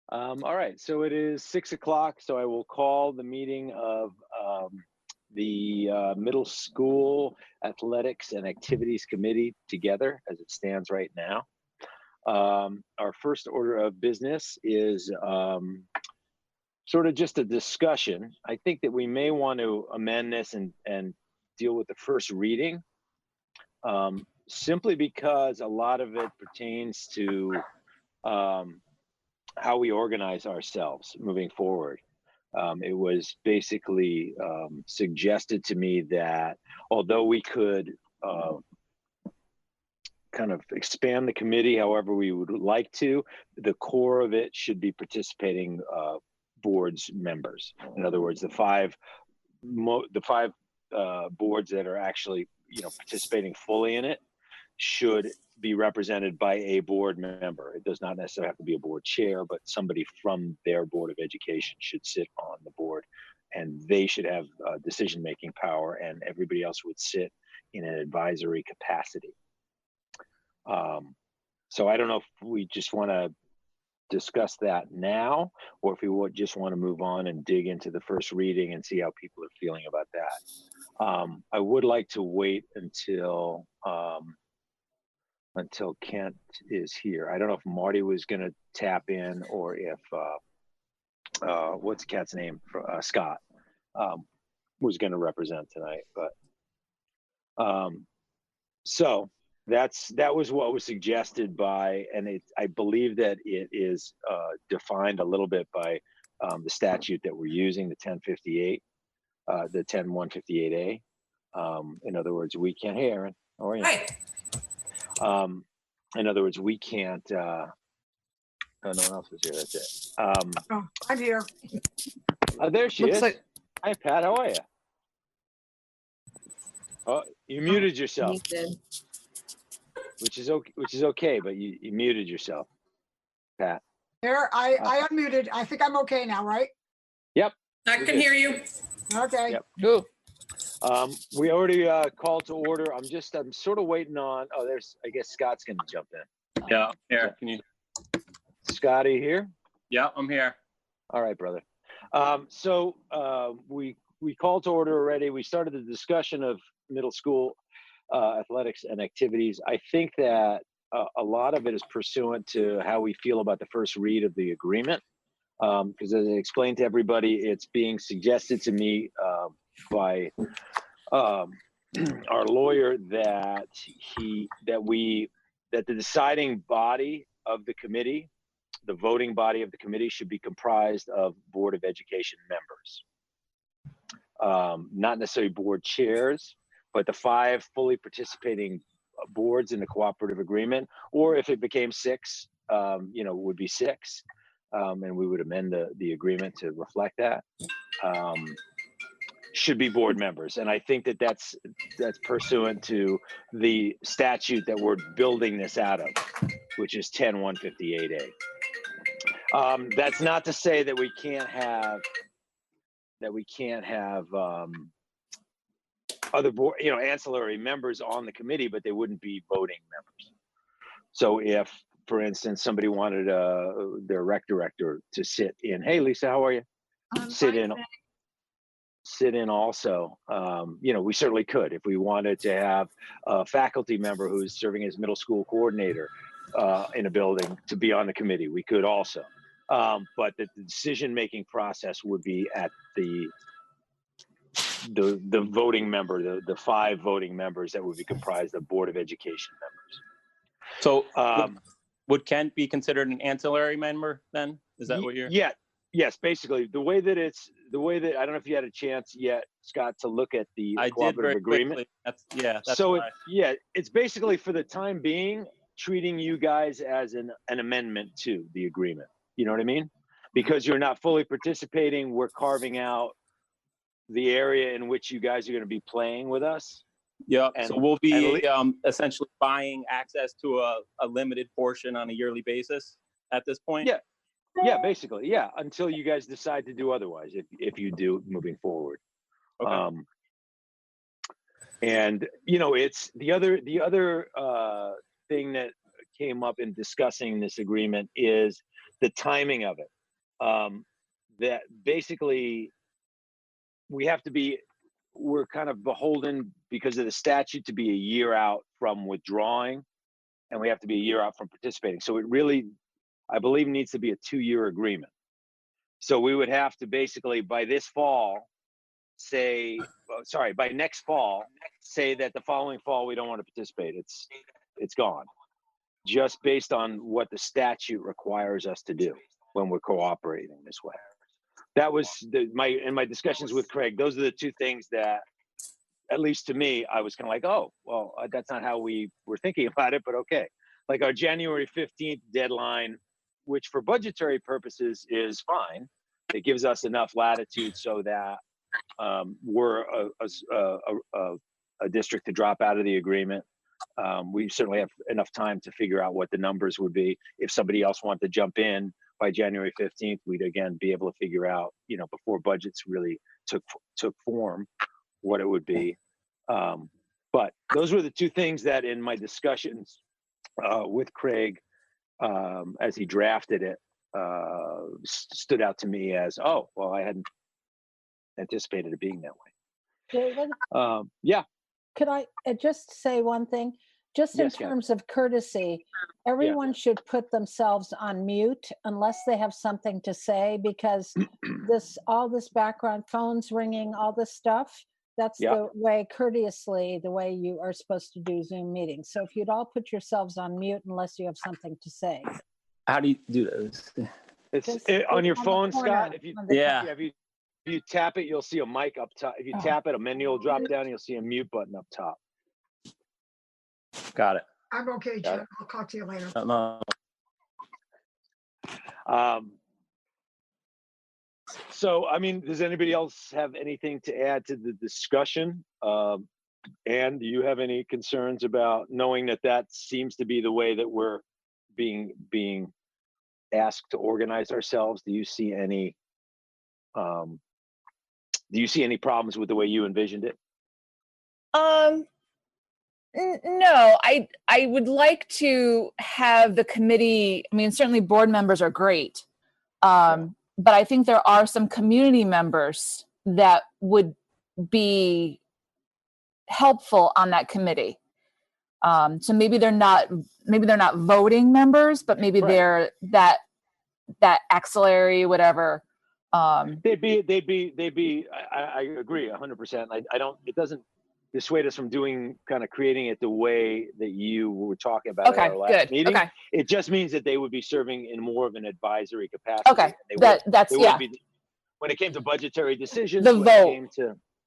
All right, so it is 6 o'clock, so I will call the meeting of the Middle School Athletics and Activities Committee together as it stands right now. Our first order of business is sort of just a discussion. I think that we may want to amend this and deal with the first reading, simply because a lot of it pertains to how we organize ourselves moving forward. It was basically suggested to me that although we could kind of expand the committee however we would like to, the core of it should be participating boards members. In other words, the five boards that are actually participating fully in it should be represented by a board member. It does not necessarily have to be a board chair, but somebody from their Board of Education should sit on the board, and they should have decision-making power, and everybody else would sit in an advisory capacity. So I don't know if we just want to discuss that now, or if we would just want to move on and dig into the first reading and see how people are feeling about that. I would like to wait until Kent is here. I don't know if Marty was going to tap in, or if what's the cat's name? Scott was going to represent tonight. But so that was what was suggested by, and I believe that it is defined a little bit by the statute that we're using, the 1058, the 10158A. In other words, we can't. Hey, Aaron, how are you? Hi. In other words, we can't. Oh, no one else is here. That's it. Oh, I'm here. There she Looks is. like Hi, Pat. How are you? Oh, you muted yourself, which is okay. But you muted yourself, Pat. There, I unmuted. I think I'm okay now, right? Yep. I can hear you. Okay. Yep. Cool. We already called to order. I'm sort of waiting on. Oh, I guess Scott's going to jump in. Yeah, here. Can you? Scotty here? Yeah, I'm here. All right, brother. So we called to order already. We started the discussion of middle school athletics and activities. I think that a lot of it is pursuant to how we feel about the first read of the agreement. Because as I explained to everybody, it's being suggested to me by our lawyer that the deciding body of the committee, the voting body of the committee, should be comprised of Board of Education members, not necessarily board chairs, but the 5 fully participating boards in the cooperative agreement, or if it became 6, it would be 6, and we would amend the agreement to reflect that. Should be board members, and I think that's pursuant to the statute that we're building this out of, which is 10-158A. That's not to say that we can't have other board, ancillary members on the committee, but they wouldn't be voting members. So if, for instance, somebody wanted their rec director to sit in, hey Lisa, how are you? Sit in also. We certainly could. If we wanted to have a faculty member who's serving as middle school coordinator in a building to be on the committee, we could also. But the decision-making process would be at the voting member, the 5 voting members that would be comprised of Board of Education members. So would Kent be considered an ancillary member then? Is that what you're? Yeah. Yes, basically the way that I don't know if you had a chance yet, Scott, to look at the cooperative agreement. That's so it's basically, for the time being, treating you guys as an amendment to the agreement. You know what I mean? Because you're not fully participating, we're carving out the area in which you guys are going to be playing with us. Yeah. So we'll be essentially buying access to a limited portion on a yearly basis at this point. Yeah. Yeah, basically, yeah, until you guys decide to do otherwise, if you do moving forward. Okay. And it's the other thing that came up in discussing this agreement is the timing of it. that basically we're kind of beholden because of the statute to be a year out from withdrawing, and we have to be a year out from participating. So it really, I believe, needs to be a 2-year agreement. So we would have to basically by this fall by next fall, say that the following fall we don't want to participate. It's gone, just based on what the statute requires us to do when we're cooperating this way. That was in my discussions with Craig. Those are the two things that, at least to me, I was kind of like, oh, well, that's not how we were thinking about it, but okay. Like our January 15th deadline, which for budgetary purposes is fine. It gives us enough latitude so that we're a district to drop out of the agreement. We certainly have enough time to figure out what the numbers would be. If somebody else wanted to jump in by January 15th, we'd again be able to figure out, before budgets really took form, what it would be. But those were the two things that in my discussions with Craig, as he drafted it, stood out to me as, oh, well, I hadn't anticipated it being that way. David, yeah. could I just say one thing? Just in Yes, Kat. terms of courtesy, everyone should put themselves on mute unless they have something to say, because all this background, phones ringing, all this stuff, that's the way, courteously, the way you are supposed to do Zoom meetings. So if you'd all put yourselves on mute unless you have something to say. How do you do this? It's on your phone, Scott. If you tap it, you'll see a mic up top. If you tap it, a menu will drop down, and you'll see a mute button up top. Got it. I'm okay, Jim. I'll talk to you later. So, I mean, does anybody else have anything to add to the discussion? And do you have any concerns about knowing that seems to be the way that we're being asked to organize ourselves? Do you see any problems with the way you envisioned it? No, I would like to have the committee, I mean, certainly board members are great. But I think there are some community members that would be helpful on that committee. So maybe they're not voting members, but maybe they're that axillary, whatever. They'd be, I agree 100%. It doesn't dissuade us from creating it the way that you were talking about at our last meeting. Okay. It just means that they would be serving in more of an advisory capacity. Okay. When it came to budgetary decisions, the vote.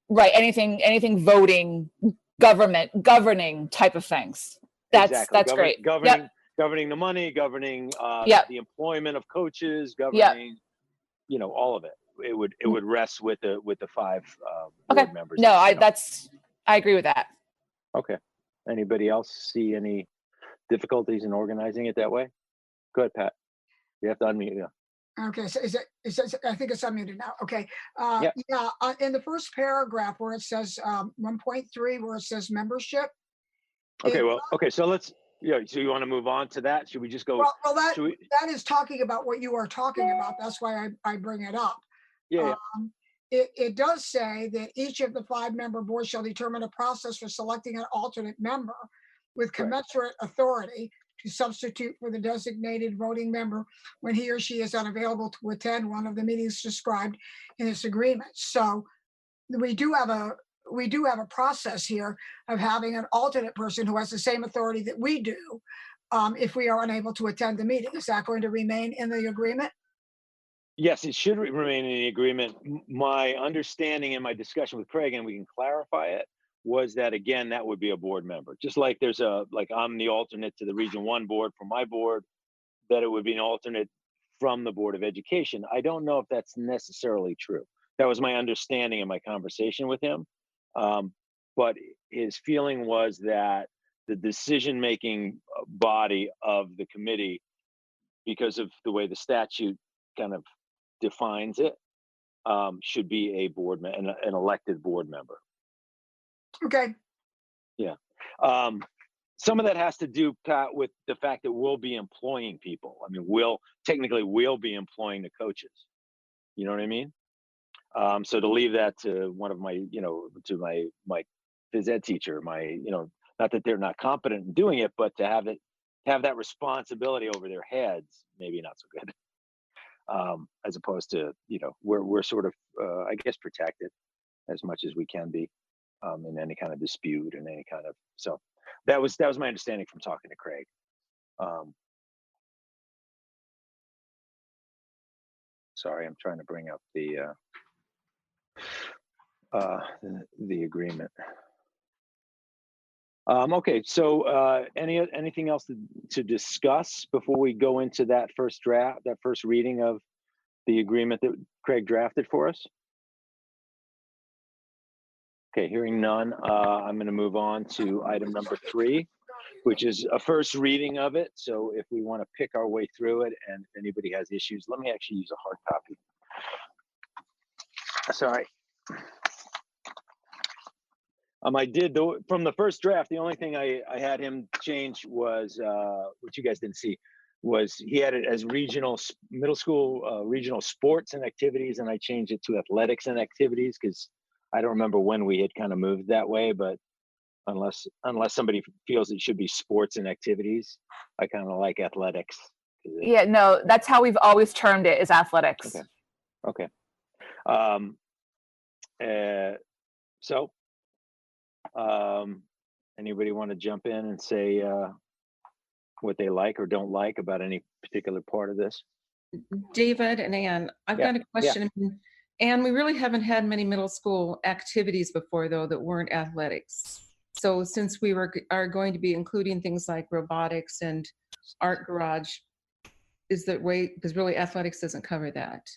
Right. Anything voting, governing type of things. That's great. Governing the money, governing the employment of coaches, governing, all of it. It would rest with the 5 board members. No, I agree with that. Okay. Anybody else see any difficulties in organizing it that way? Go ahead, Pat. You have to unmute. Yeah. Okay, so is it, I think it's unmuted now. Okay. In the first paragraph where it says 1.3, where it says membership. Okay. So let's, so you want to move on to that? Should we just go? Well, that is talking about what you are talking about. That's why I bring it up. Yeah. It does say that each of the 5-member boards shall determine a process for selecting an alternate member with commensurate authority to substitute for the designated voting member when he or she is unavailable to attend one of the meetings described in this agreement. So we do have a process here of having an alternate person who has the same authority that we do if we are unable to attend the meeting. Is that going to remain in the agreement? Yes, it should remain in the agreement. My understanding in my discussion with Craig, and we can clarify it, was that, again, that would be a board member. Just like I'm the alternate to the Region 1 board for my board, that it would be an alternate from the Board of Education. I don't know if that's necessarily true. That was my understanding in my conversation with him. But his feeling was that the decision-making body of the committee, because of the way the statute kind of defines it, should be a board an elected board member. Okay. Yeah. some of that has to do, Pat, with the fact that we'll be employing people. I mean, we'll be employing the coaches. You know what I mean? So to leave that to one of my, to my phys ed teacher, not that they're not competent in doing it, but to have that responsibility over their heads, maybe not so good. As opposed to, we're sort of, I guess, protected as much as we can be in any kind of dispute and any kind of. So that was my understanding from talking to Craig. Sorry, I'm trying to bring up the agreement. Okay, so anything else to discuss before we go into that first reading of the agreement that Craig drafted for us? Okay, hearing none, I'm going to move on to item number 3, which is a first reading of it. So if we want to pick our way through it, and if anybody has issues, let me actually use a hard copy. Sorry. I did, from the first draft, the only thing I had him change was, which you guys didn't see, was he had it as middle school regional sports and activities, and I changed it to athletics and activities because I don't remember when we had kind of moved that way, but unless somebody feels it should be sports and activities, I kind of like athletics. Yeah, no, that's how we've always termed it, is athletics. Okay. So anybody want to jump in and say what they like or don't like about any particular part of this? David and Ann, I've got a question. Ann, we really haven't had many middle school activities before, though, that weren't athletics. So since we are going to be including things like robotics and art garage, is that way, because really athletics doesn't cover that.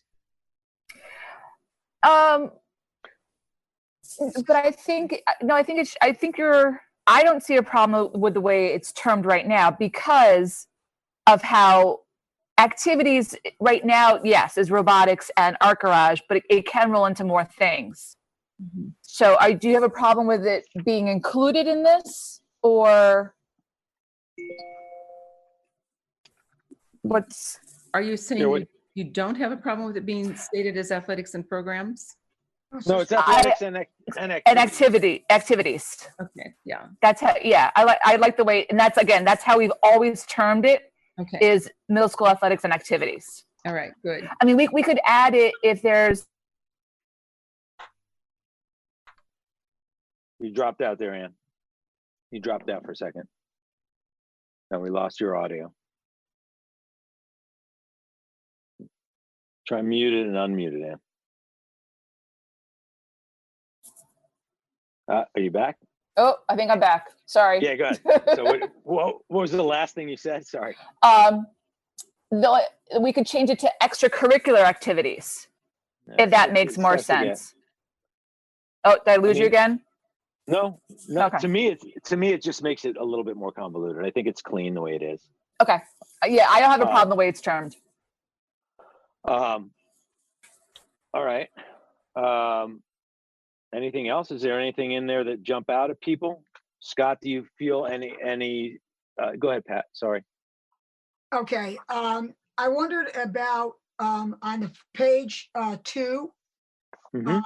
But I think I don't see a problem with the way it's termed right now because of how activities right now, yes, is robotics and art garage, but it can roll into more things. Mm-hmm. So do you have a problem with it being included in this, or what's? Are you saying you don't have a problem with it being stated as athletics and programs? No, it's athletics and activities. Okay, yeah. That's how. Yeah, I like the way, and that's how we've always termed it. Okay. Is middle school athletics and activities. All right, good. I mean, we could add it if there's. You dropped out there, Ann. You dropped out for a second. No, we lost your audio. Try mute it and unmute it, Ann. Are you back? Oh, I think I'm back. Sorry. Yeah, go ahead. So what was the last thing you said? Sorry. We could change it to extracurricular activities, if that makes more sense. Oh, did I lose you again? No. Okay. To me, it just makes it a little bit more convoluted. I think it's clean the way it is. Okay. Yeah, I don't have a problem the way it's termed. All right. Anything else? Is there anything in there that jump out at people? Scott, do you feel any? Go ahead, Pat. Sorry. Okay. I wondered about on the page 2. Mm-hmm.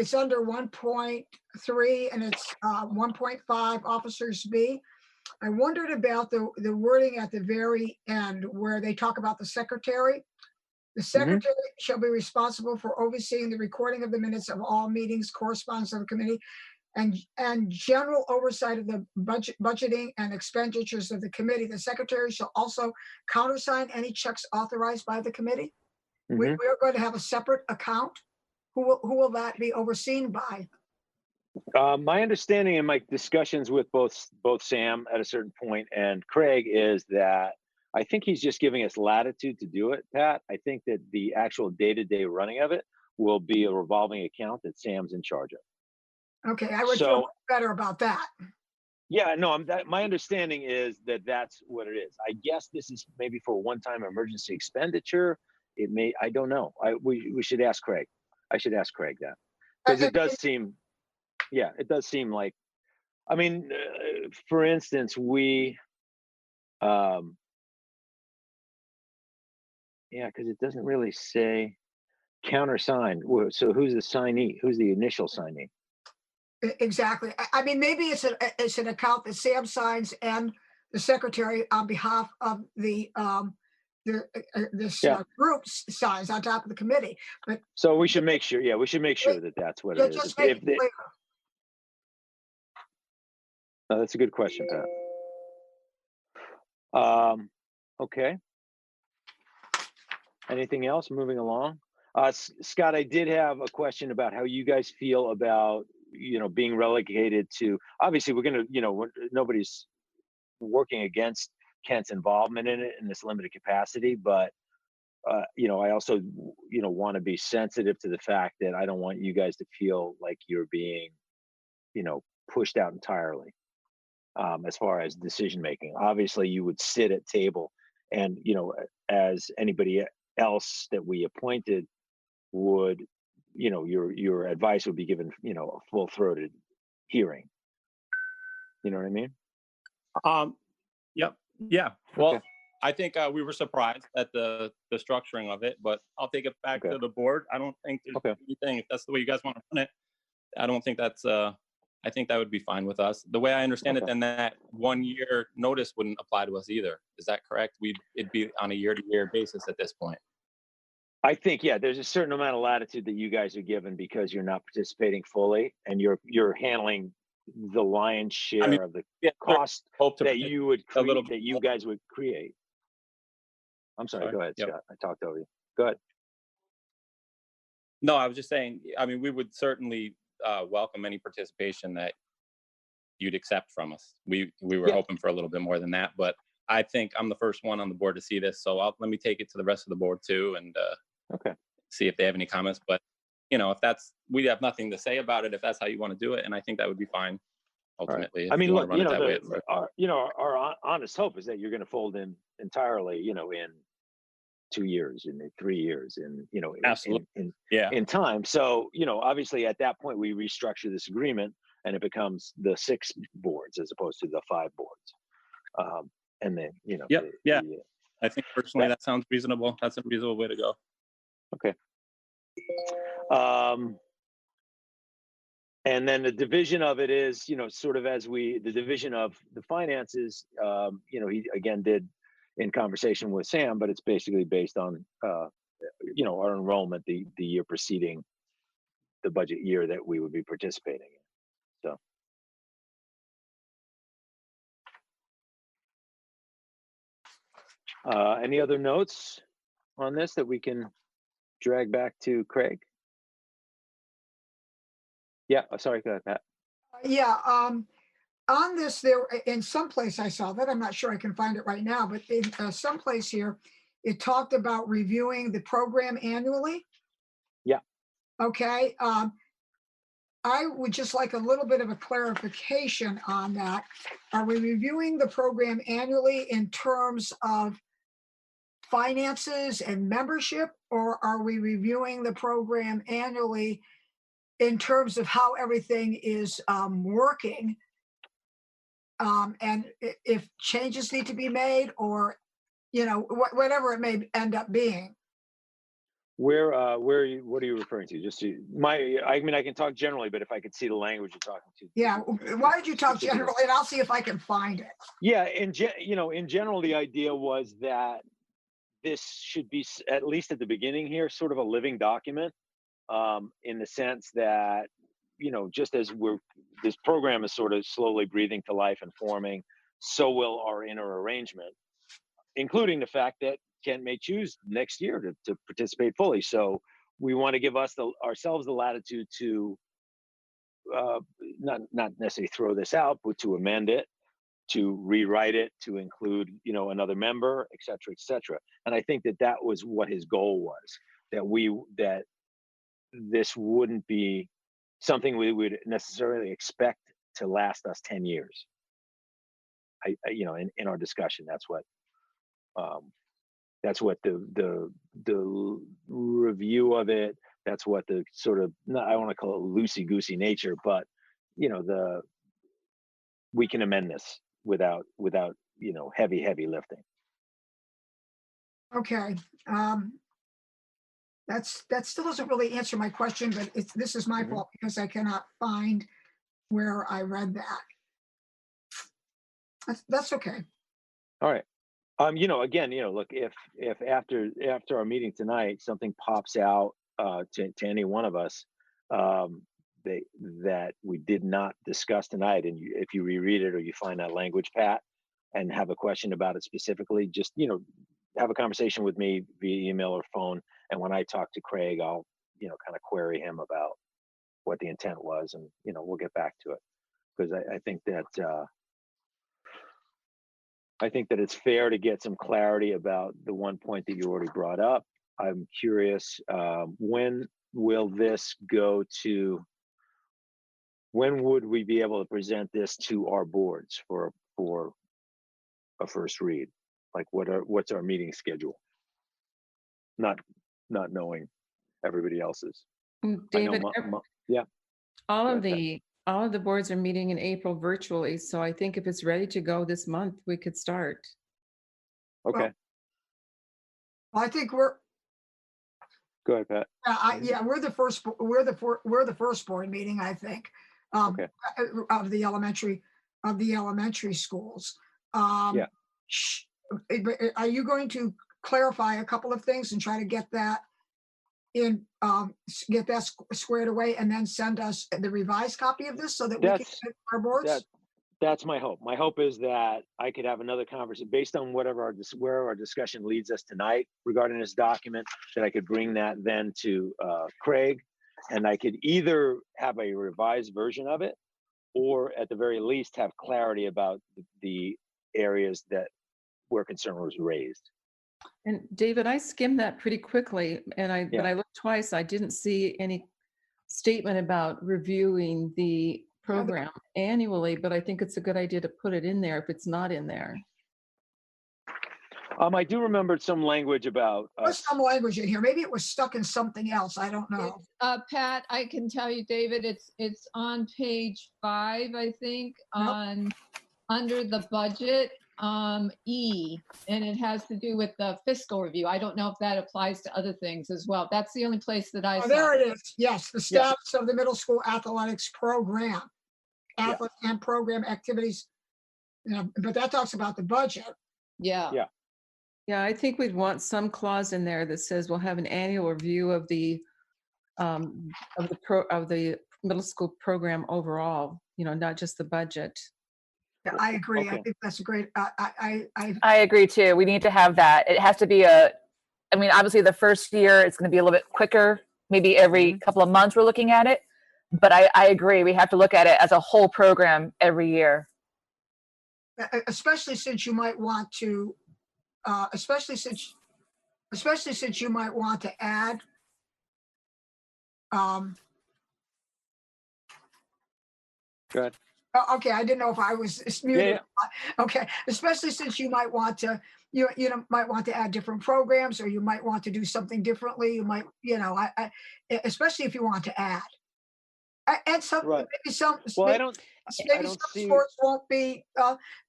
It's under 1.3 and it's 1.5 officers B. I wondered about the wording at the very end where they talk about the secretary. The secretary shall be responsible for overseeing the recording of the minutes of all meetings, correspondence of the committee, and general oversight of the budgeting and expenditures of the committee. The secretary shall also countersign any checks authorized by the committee. We are going to have a separate account. Who will that be overseen by? My understanding in my discussions with both Sam at a certain point and Craig is that I think he's just giving us latitude to do it, Pat. I think that the actual day-to-day running of it will be a revolving account that Sam's in charge of. Okay, I would feel better about that. Yeah, no, my understanding is that that's what it is. I guess this is maybe for a one-time emergency expenditure. It may, I don't know. We should ask Craig. I should ask Craig that. Because it does seem like I mean, for instance, um, yeah, because it doesn't really say countersigned. So who's the signee? Who's the initial signee? Exactly. I mean, maybe it's an account that Sam signs and the secretary on behalf of this Yeah. group signs on top of the committee. But So we should make sure. Yeah, we should make sure that that's what it is. just make it clear. That's a good question, Pat. Okay. Anything else? Moving along. Scott, I did have a question about how you guys feel about being relegated to. Obviously, we're gonna nobody's working against Kent's involvement in it in this limited capacity, but I also want to be sensitive to the fact that I don't want you guys to feel like you're being pushed out entirely as far as decision making. Obviously, you would sit at table, and as anybody else that we appointed would, your advice would be given, a full-throated hearing. You know what I mean? Yep. Yeah. Well, Okay. I think we were surprised at the structuring of it, but I'll take it back Okay. to the board. I don't think there's Okay. anything, if that's the way you guys want to run it, I don't think that's, I think that would be fine with us. The way I understand it, Okay. then that 1 year notice wouldn't apply to us either. Is that correct? It'd be on a year-to-year basis at this point. I think, yeah, there's a certain amount of latitude that you guys are given because you're not participating fully, and you're handling the lion's share of the cost hope to that you would a little create, that you guys would create. I'm sorry. Go ahead, Yep. Scott. I talked over you. Go ahead. No, I was just saying, I mean, we would certainly welcome any participation that you'd accept from us. We were hoping for a little bit more than that, but I think I'm the first one on the board to see this, so let me take it to the rest of the board too, and Okay. see if they have any comments. But if we have nothing to say about it, if that's how you want to do it, and I think that would be fine ultimately. I if mean, you look, want to run it that way. our honest hope is that you're going to fold in entirely, in 2 years, in 3 years, Absolutely. in time. So, obviously at that point we restructure this agreement and it becomes the 6 boards as opposed to the 5 boards. And then, I think personally that sounds reasonable. That's a reasonable way to go. Okay. And then the division of it is, sort of the division of the finances, he again did in conversation with Sam, but it's basically based on, our enrollment the year preceding the budget year that we would be participating in. So, any other notes on this that we can drag back to Craig? Yeah, sorry, go ahead, Pat. Yeah, on this, there in some place I saw that, I'm not sure I can find it right now, but in some place here, it talked about reviewing the program annually. Yeah. Okay. I would just like a little bit of a clarification on that. Are we reviewing the program annually in terms of finances and membership, or are we reviewing the program annually in terms of how everything is working? And if changes need to be made, or whatever it may end up being. What are you referring to? I mean, I can talk generally, but if I could see the language you're talking to. Yeah, why don't you talk generally, and I'll see if I can find it. Yeah, in general, the idea was that this should be, at least at the beginning here, sort of a living document, in the sense that, just as this program is sort of slowly breathing to life and forming, so will our inner arrangement, including the fact that Kent may choose next year to participate fully. So we want to give ourselves the latitude to not necessarily throw this out, but to amend it, to rewrite it, to include another member, et cetera, et cetera. And I think that was what his goal was, that this wouldn't be something we would necessarily expect to last us 10 years. In our discussion, that's what the review of it, that's what the sort of, I don't want to call it loosey-goosey nature, but the we can amend this without, heavy lifting. Okay. That still doesn't really answer my question, but this is my fault because I cannot find where I read that. That's okay. All right. Again, look, if after our meeting tonight, something pops out to any one of us that we did not discuss tonight, and if you reread it or you find that language, Pat, and have a question about it specifically, just have a conversation with me via email or phone. And when I talk to Craig, I'll kind of query him about what the intent was, and we'll get back to it, because I think that it's fair to get some clarity about the one point that you already brought up. I'm curious, when will this go to? When would we be able to present this to our boards for a first read? Like, what's our meeting schedule? Not knowing everybody else's. David, yeah. all of the boards are meeting in April virtually, so I think if it's ready to go this month, we could start. Okay. Well, I think Go ahead, Pat. we're the first board meeting, I think, Okay. of the elementary schools. Yeah. Are you going to clarify a couple of things and try to get that squared away, and then send us the revised copy of this so that we can get our boards? That's my hope. My hope is that I could have another conversation based on where our discussion leads us tonight regarding this document, that I could bring that then to Craig, and I could either have a revised version of it, or at the very least have clarity about the areas where concern was raised. And David, I skimmed that pretty quickly, and but I looked twice. I didn't see any statement about reviewing the program annually, but I think it's a good idea to put it in there if it's not in there. I do remember some language about There's some language in here. Maybe it was stuck in something else. I don't know. Pat, I can tell you, David, it's on page 5, I think, under the budget, E, and it has to do with the fiscal review. I don't know if that applies to other things as well. That's the only place that I saw. There it is. Yes, the status of the middle school athletics program, and program activities. But that talks about the budget. Yeah. Yeah, I think we'd want some clause in there that says we'll have an annual review of the middle school program overall. Not just the budget. Yeah, I agree. Okay. I think that's a great. I agree too. We need to have that. It has to be obviously the first year it's going to be a little bit quicker. Maybe every couple of months we're looking at it. But I agree. We have to look at it as a whole program every year. Especially since you might want to, especially since you might want to add. Go ahead. Okay, I didn't know if I was muted. Yeah. Okay, especially since you might want to, might want to add different programs, or you might want to do something differently. You might, especially if you want to add, and maybe some. Well, maybe some sports won't be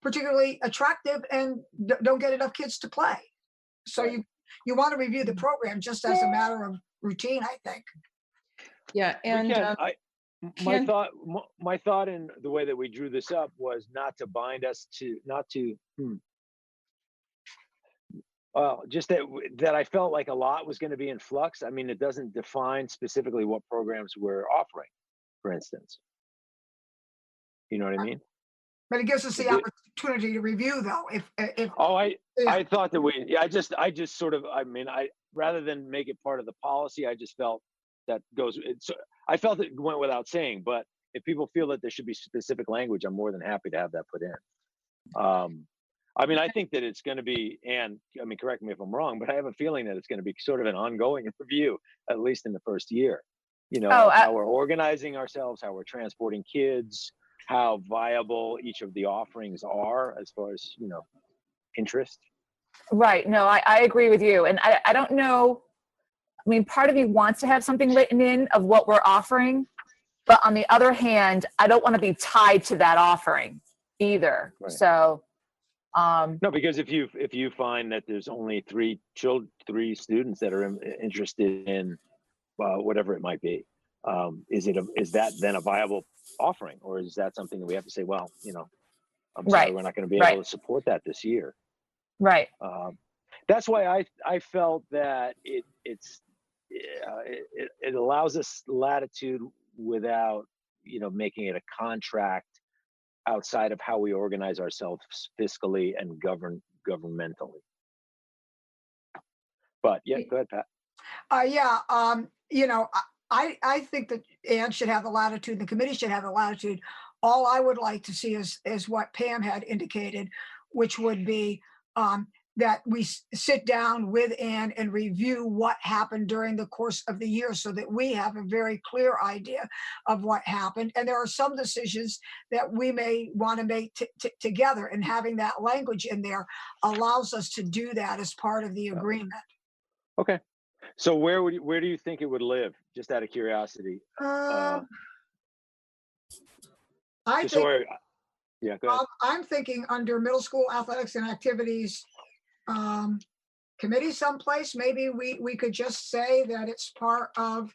particularly attractive and don't get enough kids to play. So you want to review the program just as a matter of routine, I think. Yeah, and my thought in the way that we drew this up was not to bind us to just that I felt like a lot was going to be in flux. I mean, it doesn't define specifically what programs we're offering, for instance. You know what I mean? But it gives us the opportunity to review, though. I thought that I just sort of, rather than make it part of the policy, I just felt that I felt it went without saying, but if people feel that there should be specific language, I'm more than happy to have that put in. I think that it's going to be, and correct me if I'm wrong, but I have a feeling that it's going to be sort of an ongoing review, at least in the first year. How we're organizing ourselves, how we're transporting kids, how viable each of the offerings are as far as, interest. Right. No, I agree with you. And I don't know. Part of me wants to have something written in of what we're offering, but on the other hand, I don't want to be tied to that offering. either. Right. So, No, because if you find that there's only three students that are interested in whatever it might be, is that then a viable offering, or is that something that we have to say, well, I'm sorry, Right, we're not going to be right. able to support that this year. right. That's why I felt that it allows us latitude without making it a contract outside of how we organize ourselves fiscally and governmentally. But yeah, go ahead, Pat. Yeah, I think that Ann should have the latitude, the committee should have the latitude. All I would like to see is what Pam had indicated, which would be that we sit down with Ann and review what happened during the course of the year so that we have a very clear idea of what happened. And there are some decisions that we may want to make together, and having that language in there allows us to do that as part of the agreement. Okay. So where do you think it would live? Just out of curiosity. I Just think so yeah, go ahead. I'm thinking under middle school athletics and activities committee someplace. Maybe we could just say that it's part of,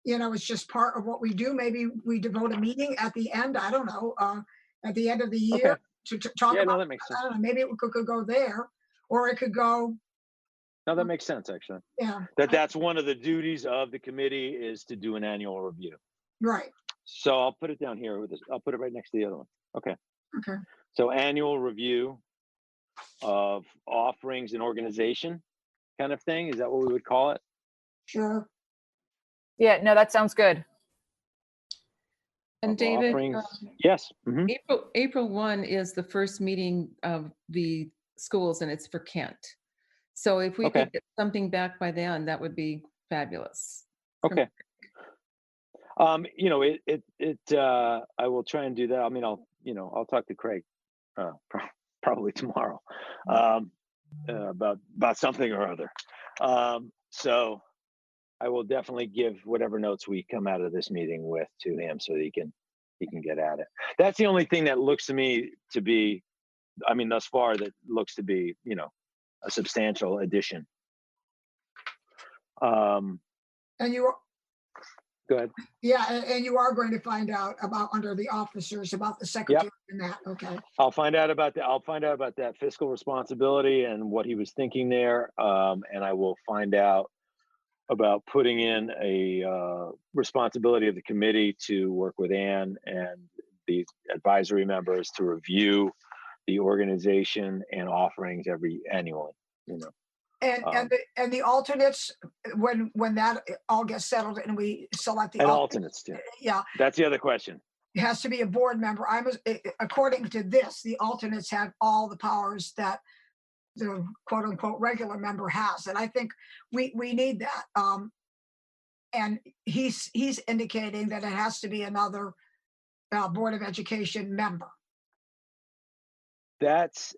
it's just part of what we do. Maybe we devote a meeting at the end. I don't know, at the end of the year Okay. to talk Yeah, about. no, that makes sense. I don't know. Maybe it could go there, or it could go. No, that makes sense, actually. Yeah. That's one of the duties of the committee, is to do an annual review. Right. So I'll put it down here with this. I'll put it right next to the other one. Okay. Okay. So annual review of offerings and organization kind of thing. Is that what we would call it? Sure. Yeah, no, that sounds good. And Of David, offerings. Yes. Mhm. April 1 is the first meeting of the schools, and it's for Kent. So if we Okay. could get something back by then, that would be fabulous. Okay. I will try and do that. I mean, I'll talk to Craig probably tomorrow about something or other. So I will definitely give whatever notes we come out of this meeting with to him, so that he can get at it. That's the only thing that looks to me to be, I mean, thus far, that looks to be, a substantial addition. And you. Go ahead. Yeah, and you are going to find out about under the officers, about the secretary and that. Okay. I'll find out about that fiscal responsibility and what he was thinking there. And I will find out about putting in a responsibility of the committee to work with Ann and the advisory members to review the organization and offerings annually. And the alternates, when that all gets settled and we select the alternates too. Yeah, that's the other question. It has to be a board member. According to this, the alternates have all the powers that the quote unquote regular member has, and I think we need that. And he's indicating that it has to be another Board of Education member. That's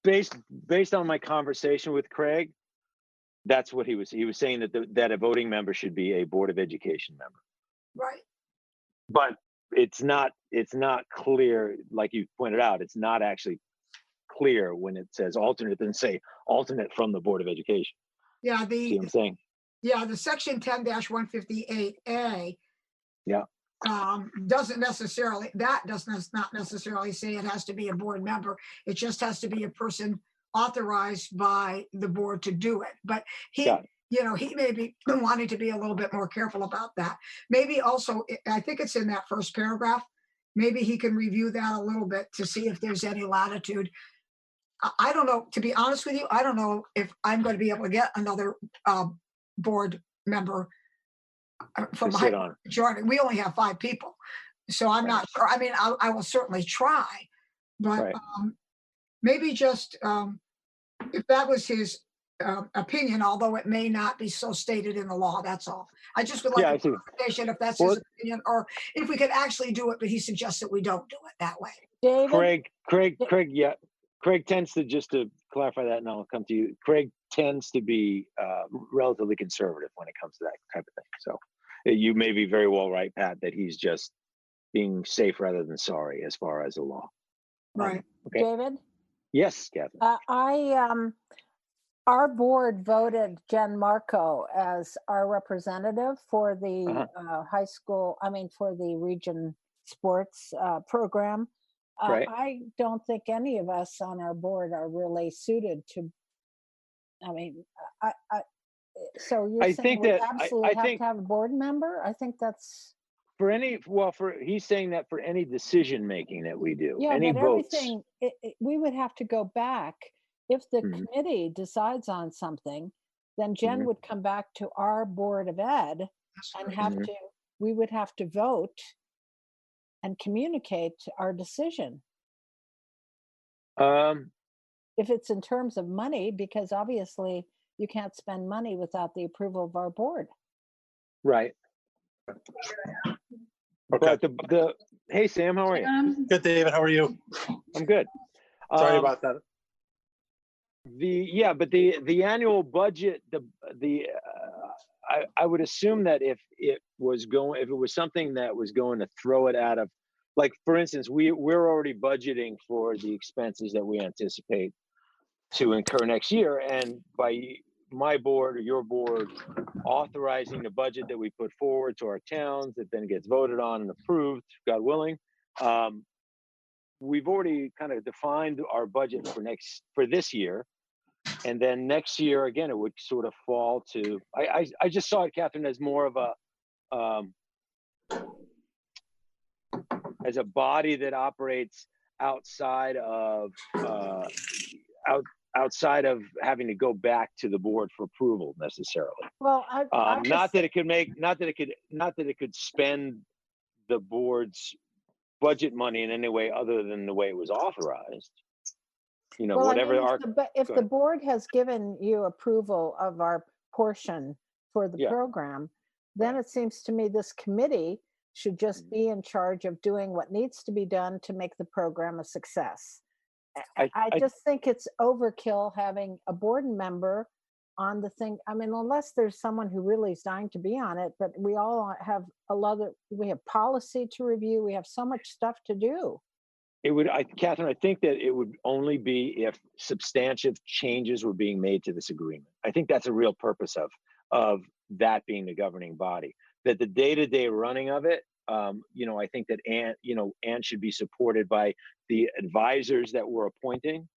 based on my conversation with Craig. That's what he was saying, that a voting member should be a Board of Education member. Right. But it's not clear, like you pointed out, it's not actually clear when it says alternate, then say alternate from the Board of Education. Yeah, see what I'm saying? Yeah, the section 10-158A. Yeah. Does not necessarily say it has to be a board member. It just has to be a person authorized by the board to do it. But he may be wanting to be a little bit more careful about that. Maybe also, I think it's in that first paragraph, maybe he can review that a little bit to see if there's any latitude. I don't know, to be honest with you, I don't know if I'm going to be able to get another board member from my majority. We only have 5 people, so I'm not sure. I mean, I will certainly try, but maybe just if that was his opinion, although it may not be so stated in the law. That's all. I just would like a clarification if that's his opinion, or if we could actually do it, but he suggests that we don't do it that way. David? Craig tends to, just to clarify that, and I'll come to you. Craig tends to be relatively conservative when it comes to that type of thing. So you may be very well right, Pat, that he's just, being safe rather than sorry as far as the law. Right. Okay. David, Yes, Catherine. our board voted Jen Marco as our representative for the high school, for the region sports program. Right. I don't think any of us on our board are really suited to, so you're I saying think we that absolutely I have think to have a board member? I think that's, he's saying that for any decision making that we do, yeah, any but votes. everything, we would have to go back. If the Mhm. committee decides on something, then Jen Mhm. would come back to our Board of Ed That's and right. have Mhm. to, we would have to vote and communicate our decision. Um, If it's in terms of money, because obviously you can't spend money without the approval of our board. right. Okay. But hey Sam, how are you? Good, David. How are you? I'm good. Sorry about that. But the annual budget, I would assume that if it was something that was going to throw it out of, like for instance, we're already budgeting for the expenses that we anticipate to incur next year, and by my board or your board authorizing the budget that we put forward to our towns, that then gets voted on and approved, God willing, we've already kind of defined our budget for this year. And then next year, again, it would sort of fall to, I just saw it, Catherine, as more of as a body that operates outside of, outside of having to go back to the board for approval necessarily. Well, Not that it could spend the board's budget money in any way other than the way it was authorized. well, Whatever if go the ahead. board has given you approval of our portion for the Yeah. program, then it seems to me this committee should just be in charge of doing what needs to be done to make the program a success. I just think it's overkill having a board member on the thing. Unless there's someone who really is dying to be on it, but we all have we have policy to review. We have so much stuff to do. Catherine, I think that it would only be if substantive changes were being made to this agreement. I think that's a real purpose of that being the governing body. That the day-to-day running of it, I think that Ann should be supported by the advisors that we're appointing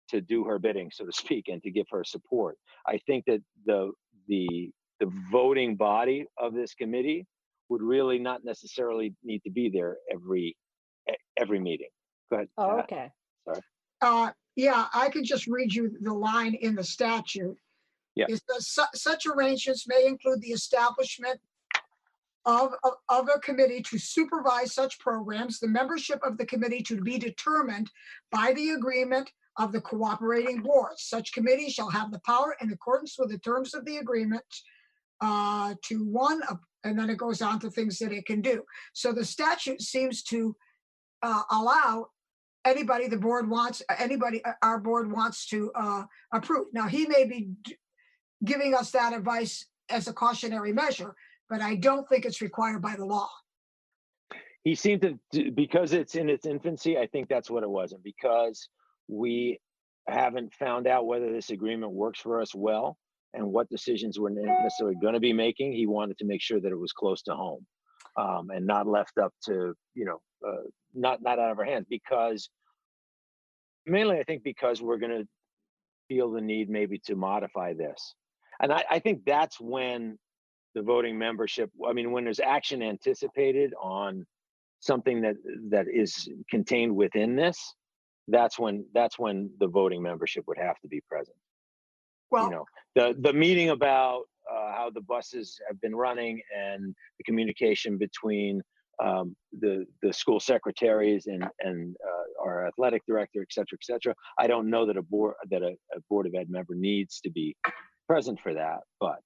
to do her bidding, so to speak, and to give her support. I think that the voting body of this committee would really not necessarily need to be there every meeting. Go ahead. Oh, Kat. okay. Sorry. Yeah, I could just read you the line in the statute. Yeah. It says, such arrangements may include the establishment of a committee to supervise such programs, the membership of the committee to be determined by the agreement of the cooperating boards. Such committee shall have the power in accordance with the terms of the agreement and then it goes on to things that it can do. So the statute seems to allow anybody our board wants to approve. Now, he may be giving us that advice as a cautionary measure, but I don't think it's required by the law. He seemed to, because it's in its infancy, I think that's what it was. And because we haven't found out whether this agreement works for us well and what decisions we're necessarily going to be making, he wanted to make sure that it was close to home and not left up to, not out of our hands, because mainly I think because we're going to feel the need maybe to modify this. And I think that's when the voting membership, when there's action anticipated on something that is contained within this, that's when the voting membership would have to be present. Well, the meeting about how the buses have been running and the communication between the school secretaries and our athletic director, et cetera, I don't know that a board of ed member needs to be present for that, but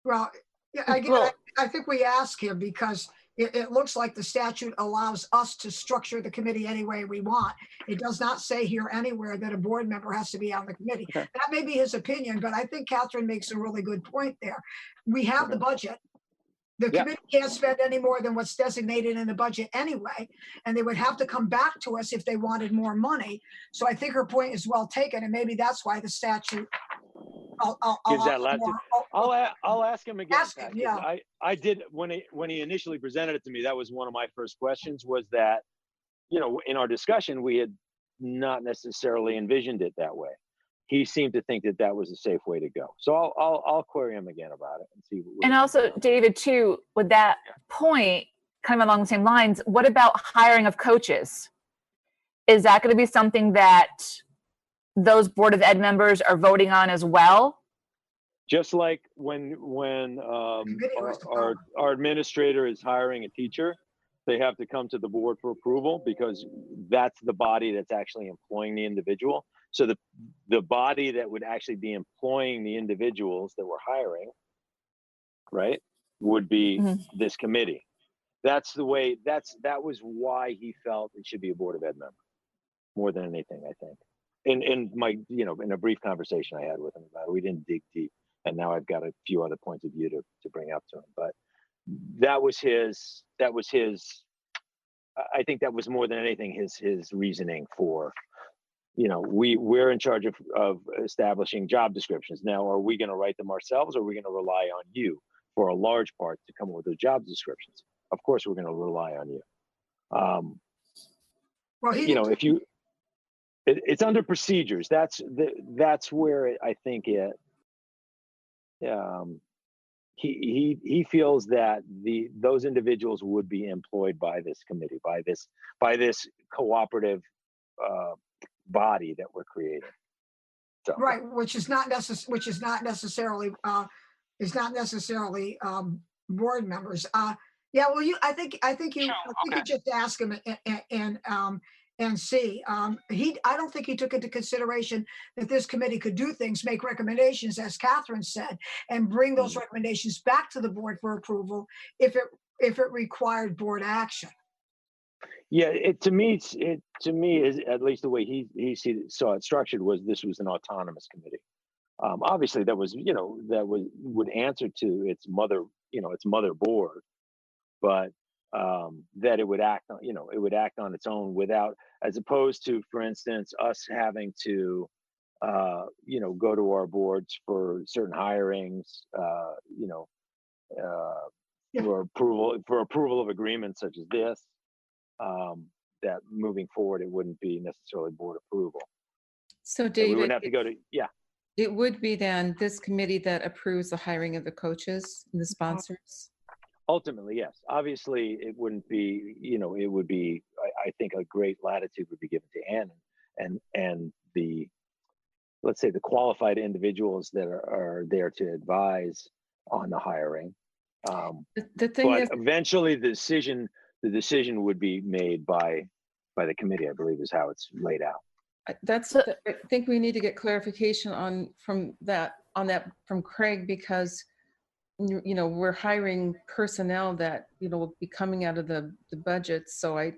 well, yeah, I think we ask him because it looks like the statute allows us to structure the committee any way we want. It does not say here anywhere that a board member has to be on the committee. Okay. That may be his opinion, but I think Catherine makes a really good point there. We have the budget. The Yeah. committee can't spend any more than what's designated in the budget anyway, and they would have to come back to us if they wanted more money. So I think her point is well taken, and maybe that's why the statute. Gives that latitude. I'll ask him again. Ask him, Pat, 'cause yeah. I did when he initially presented it to me. That was one of my first questions. Was that, you know, in our discussion we had not necessarily envisioned it that way. He seemed to think that that was a safe way to go. So I'll query him again about it and see. And also, David, too, with that point, kind of along the same lines, what about hiring of coaches? Is that going to be something that those Board of Ed members are voting on as well? Just like when our administrator is hiring a teacher, they have to come to the board for approval because that's the body that's actually employing the individual. So the body that would actually be employing the individuals that we're hiring, right, would be this committee. That's the way. That was why he felt it should be a Board of Ed member, more than anything, I think. In my, you know, in a brief conversation I had with him about it, we didn't dig deep, and now I've got a few other points of view to bring up to him. But that was his. I think that was more than anything his reasoning for, you know, we're in charge of establishing job descriptions. Now, are we going to write them ourselves, or are we going to rely on you for a large part to come up with those job descriptions? Of course, we're going to rely on you. Well, you know, if you, it's under procedures. That's where I think it. He feels that those individuals would be employed by this committee, by this cooperative body that we're creating. So. Right, which is not necessarily board members. Yeah, well, I think you just ask him and see. I don't think he took into consideration that this committee could do things, make recommendations, as Catherine said, and bring those recommendations back to the board for approval if it required board action. Yeah, to me, is at least the way he saw it structured was this was an autonomous committee. Obviously, that was, you know, would answer to its mother board, but that it would act on, you know, it would act on its own without, as opposed to, for instance, us having to, you know, go to our boards for certain hirings, you know, for approval of agreements such as this. That moving forward, it wouldn't be necessarily board approval. So David, we wouldn't have to go to, yeah. It would be then this committee that approves the hiring of the coaches and the sponsors? Ultimately, yes. Obviously, it wouldn't be, you know, it would be, I think a great latitude would be given to Ann and the, let's say, the qualified individuals that are there to advise on the hiring. The thing but is, eventually the decision would be made by the committee, I believe, is how it's laid out. I think we need to get clarification from Craig, because, you know, we're hiring personnel that, you know, will be coming out of the budget. So I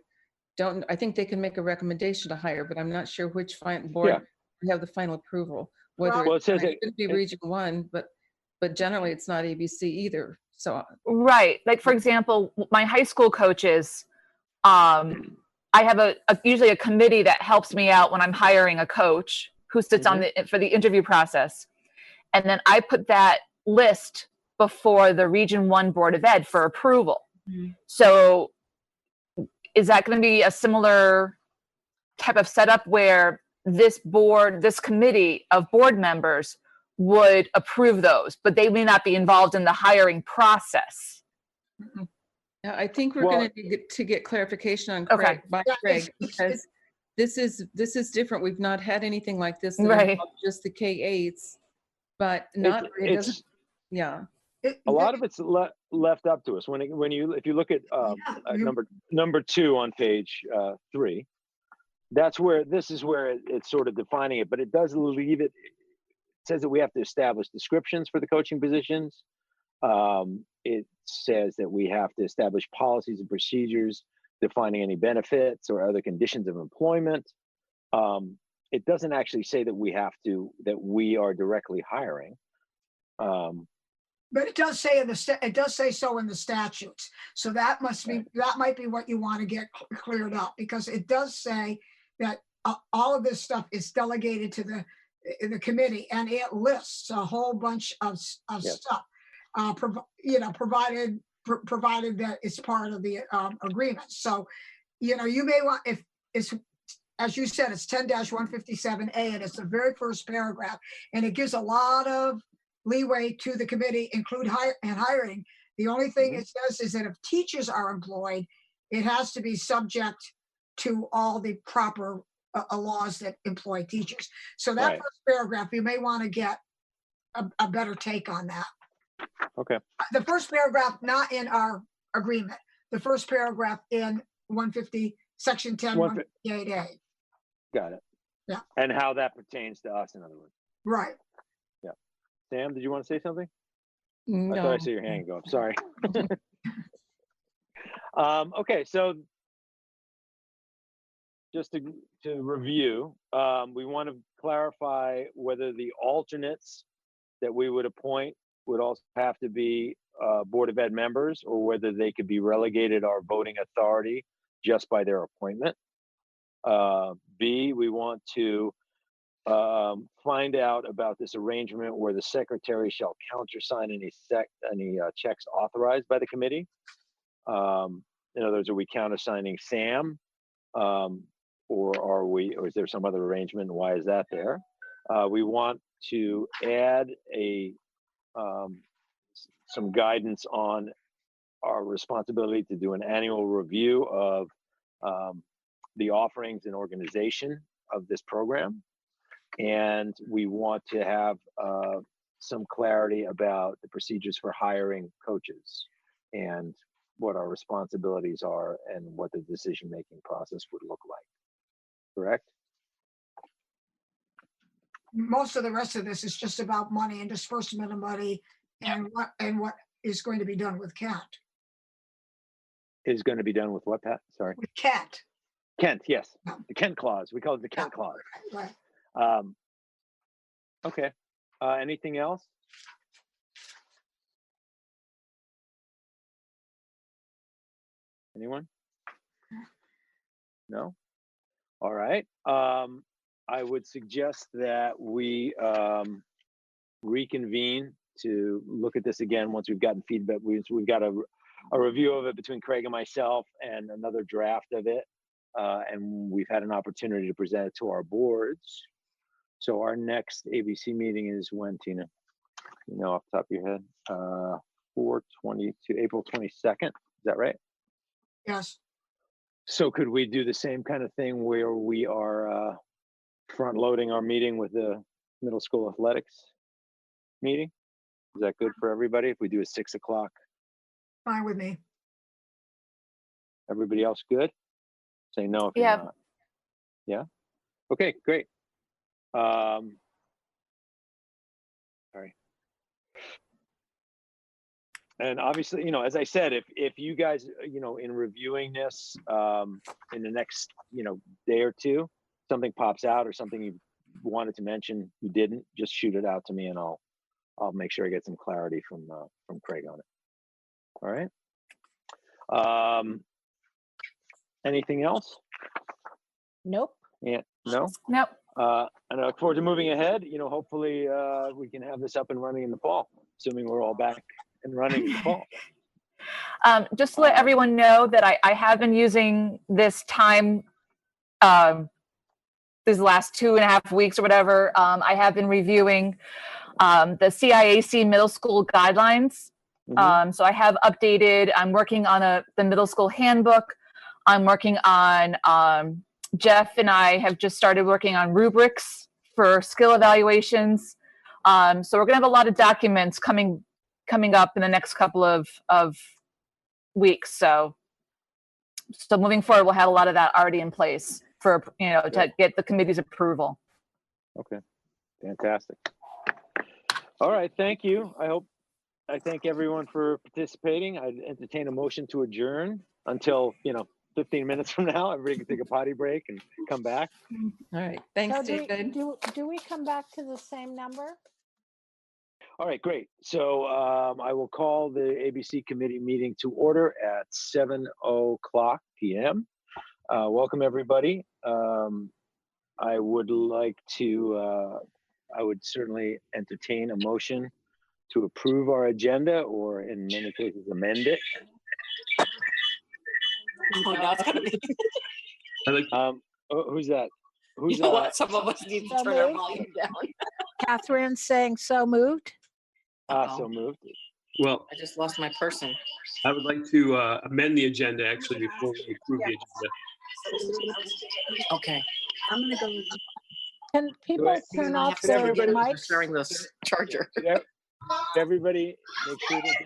think they can make a recommendation to hire, but I'm not sure which board will have the final approval. Whether it says it could be Region 1, but generally it's not ABC either. So right, like for example, my high school coaches, I have usually a committee that helps me out when I'm hiring a coach who sits on for the interview process, and then I put that list before the Region 1 Board of Ed for approval. So is that going to be a similar type of setup where this committee of board members would approve those, but they may not be involved in the hiring process? Yeah, I think we're going to need to get clarification on Craig, Craig, because this is different. We've not had anything like this. Right. Just the K-8s, but not. A lot of it's left up to us. If you look at number 2 on page 3, this is where it's sort of defining it, but it does leave it. It says that we have to establish descriptions for the coaching positions. It says that we have to establish policies and procedures defining any benefits or other conditions of employment. It doesn't actually say that we are directly hiring. But it does say it does say so in the statutes. So that must be, that might be what you want to get cleared up, because it does say that all of this stuff is delegated to the committee, and it lists a whole bunch of Yes. stuff. Provided that it's part of the agreement. So, you may want, if it's, as you said, it's 10-157A, and it's the very first paragraph, and it gives a lot of leeway to the committee, include hiring. The only thing it says is that if teachers are employed, it has to be subject to all the proper laws that employ teachers. So that Right. first paragraph, you may want to get a better take on that. Okay. The first paragraph, not in our agreement, the first paragraph in 150, section 10, 158A. Got it. Yeah. And how that pertains to us, in other words. Right. Yeah. Sam, did you want to say something? I No. thought I saw your hand go up. Sorry. Okay, so just to review, we want to clarify whether the alternates that we would appoint would also have to be Board of Ed members, or whether they could be relegated our voting authority just by their appointment. B, we want to find out about this arrangement where the secretary shall countersign any checks authorized by the committee. In other words, are we countersigning Sam, or is there some other arrangement? Why is that there? We want to add some guidance on our responsibility to do an annual review of the offerings and organization of this program. And we want to have some clarity about the procedures for hiring coaches and what our responsibilities are and what the decision-making process would look like. Correct? Most of the rest of this is just about money and disbursement of money, and what is going to be done with Kent. Is going to be done with what, Pat? Sorry. With Kent. Kent, yes. Yeah. The Kent clause. We call it the Kent clause. Right. Okay. Anything else? Anyone? No? All right. I would suggest that we reconvene to look at this again once we've gotten feedback. We've got a review of it between Craig and myself, and another draft of it. And we've had an opportunity to present it to our boards. So our next ABC meeting is when, Tina? You know, off the top of your head, 4/22, April 22nd. Is that right? Yes. So could we do the same kind of thing where we are front loading our meeting with the middle school athletics meeting? Is that good for everybody if we do a 6 o'clock? Fine with me. Everybody else good? Say no if you're Yeah. not. Yeah? Okay, great. Sorry. And obviously, you know, as I said, if you guys, you know, in reviewing this in the next, you know, day or two, something pops out or something you wanted to mention you didn't, just shoot it out to me, and I'll make sure I get some clarity from Craig on it. All right. Anything else? Nope. Yeah. No. Nope. And I look forward to moving ahead. You know, hopefully we can have this up and running in the fall, assuming we're all back and running in the fall. Just to let everyone know that I have been using this time, these last 2.5 weeks or whatever. I have been reviewing the CIAC middle school guidelines. So I have updated, I'm working on the middle school handbook. I'm working on, Jeff and I have just started working on rubrics for skill evaluations. So we're gonna have a lot of documents coming up in the next couple of weeks. So moving forward, we'll have a lot of that already in place for, you know, to get the committee's approval. Okay, fantastic. All right, thank you. I thank everyone for participating. I'd entertain a motion to adjourn until, you know, 15 minutes from now. Everybody can take a potty break and come back. All right. Thanks, So David. do we come back to the same number? All right, great. So I will call the ABC committee meeting to order at 7:00 p.m. Welcome, everybody. I would like to, I would certainly entertain a motion to approve our agenda, or in many cases, amend it. Oh, now it's gonna be. Who's that? Who's You know what? Some of us need to So turn our moved. volume down. Catherine saying so moved. So moved. Well, I just lost my person. I would like to amend the agenda actually before we approve the agenda. Okay. I'm gonna go. Can people turn I off have to their forget who's mics? sharing this charger. Everybody, make sure that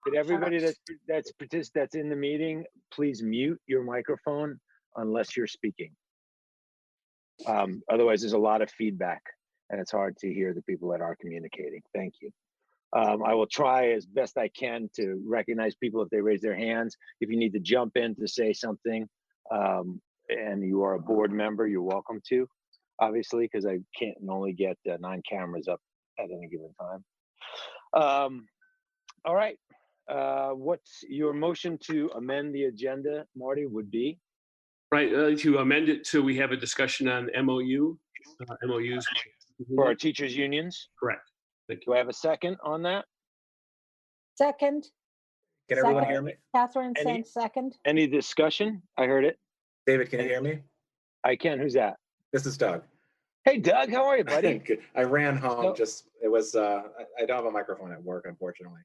did everybody that's in the meeting, please mute your microphone unless you're speaking. Otherwise, there's a lot of feedback, and it's hard to hear the people that are communicating. Thank you. I will try as best I can to recognize people if they raise their hands. If you need to jump in to say something, and you are a board member, you're welcome to, obviously, because I can't only get 9 cameras up at any given time. All right. What's your motion to amend the agenda, Marty, would be? Right, to amend it so we have a discussion on MOUs. For our teachers' unions? Correct. Thank you. Do I have a second on that? Second. Can everyone Second. hear me? Catherine Any- saying second. Any discussion? I heard it. David, can you hear me? I can. Who's that? This is Doug. Hey, Doug, how are you, buddy? Good. I ran home, So- it was, I don't have a microphone at work, unfortunately.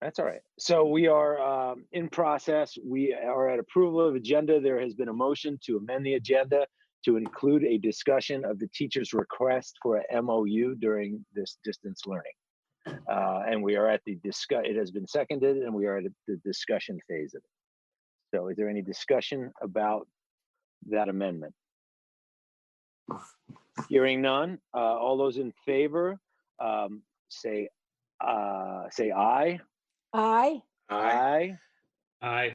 That's all right. So we are in process. We are at approval of agenda. There has been a motion to amend the agenda to include a discussion of the teacher's request for a MOU during this distance learning. And we are at the it has been seconded, and we are at the discussion phase of it. So is there any discussion about that amendment? Hearing none, all those in favor, say aye. Aye. Aye. Aye.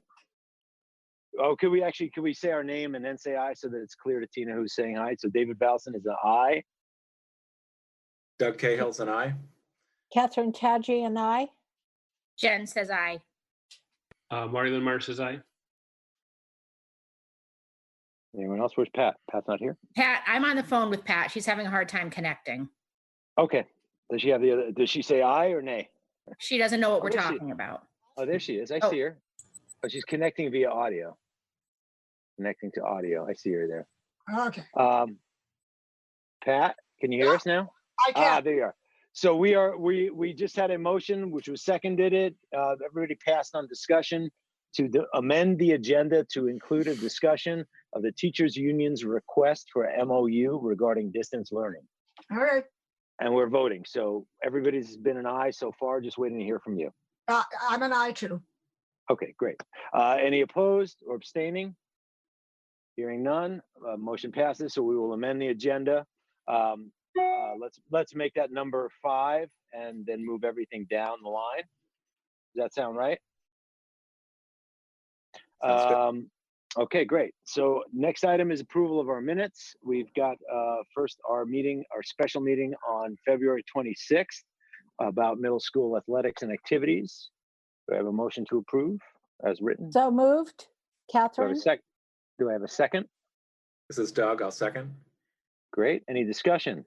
Oh, could we say our name and then say aye so that it's clear to Tina who's saying aye? So David Balson is an aye. Doug Cahill's an aye. Catherine Taji and I. Jen says aye. Marty Lamar says aye. Anyone else? Where's Pat? Pat's not here? Pat, I'm on the phone with Pat. She's having a hard time connecting. Okay. Does she have the other, does she say aye or nay? She doesn't know what we're Where is she? talking about. Oh, there she is. I Oh. see her. Oh, she's connecting via audio. Connecting to audio. I see her there. Okay, Pat, can you hear us now? I can. There you are. So we just had a motion, which was seconded it. Everybody passed on discussion to amend the agenda to include a discussion of the teachers union's request for MOU regarding distance learning. All right, And we're voting. So everybody's been an aye so far, just waiting to hear from you. I'm an I too. Okay, great. Any opposed or abstaining? Hearing none, motion passes. So we will amend the agenda. Let's make that number 5 and then move everything down the line. Does that sound right? Sounds good. Okay, great. So next item is approval of our minutes. We've got first our special meeting on February 26th about middle school athletics and activities. Do I have a motion to approve as written? So moved. Do I have Catherine. a second? Do I have a second? This is Doug, I'll second. Great. Any discussion?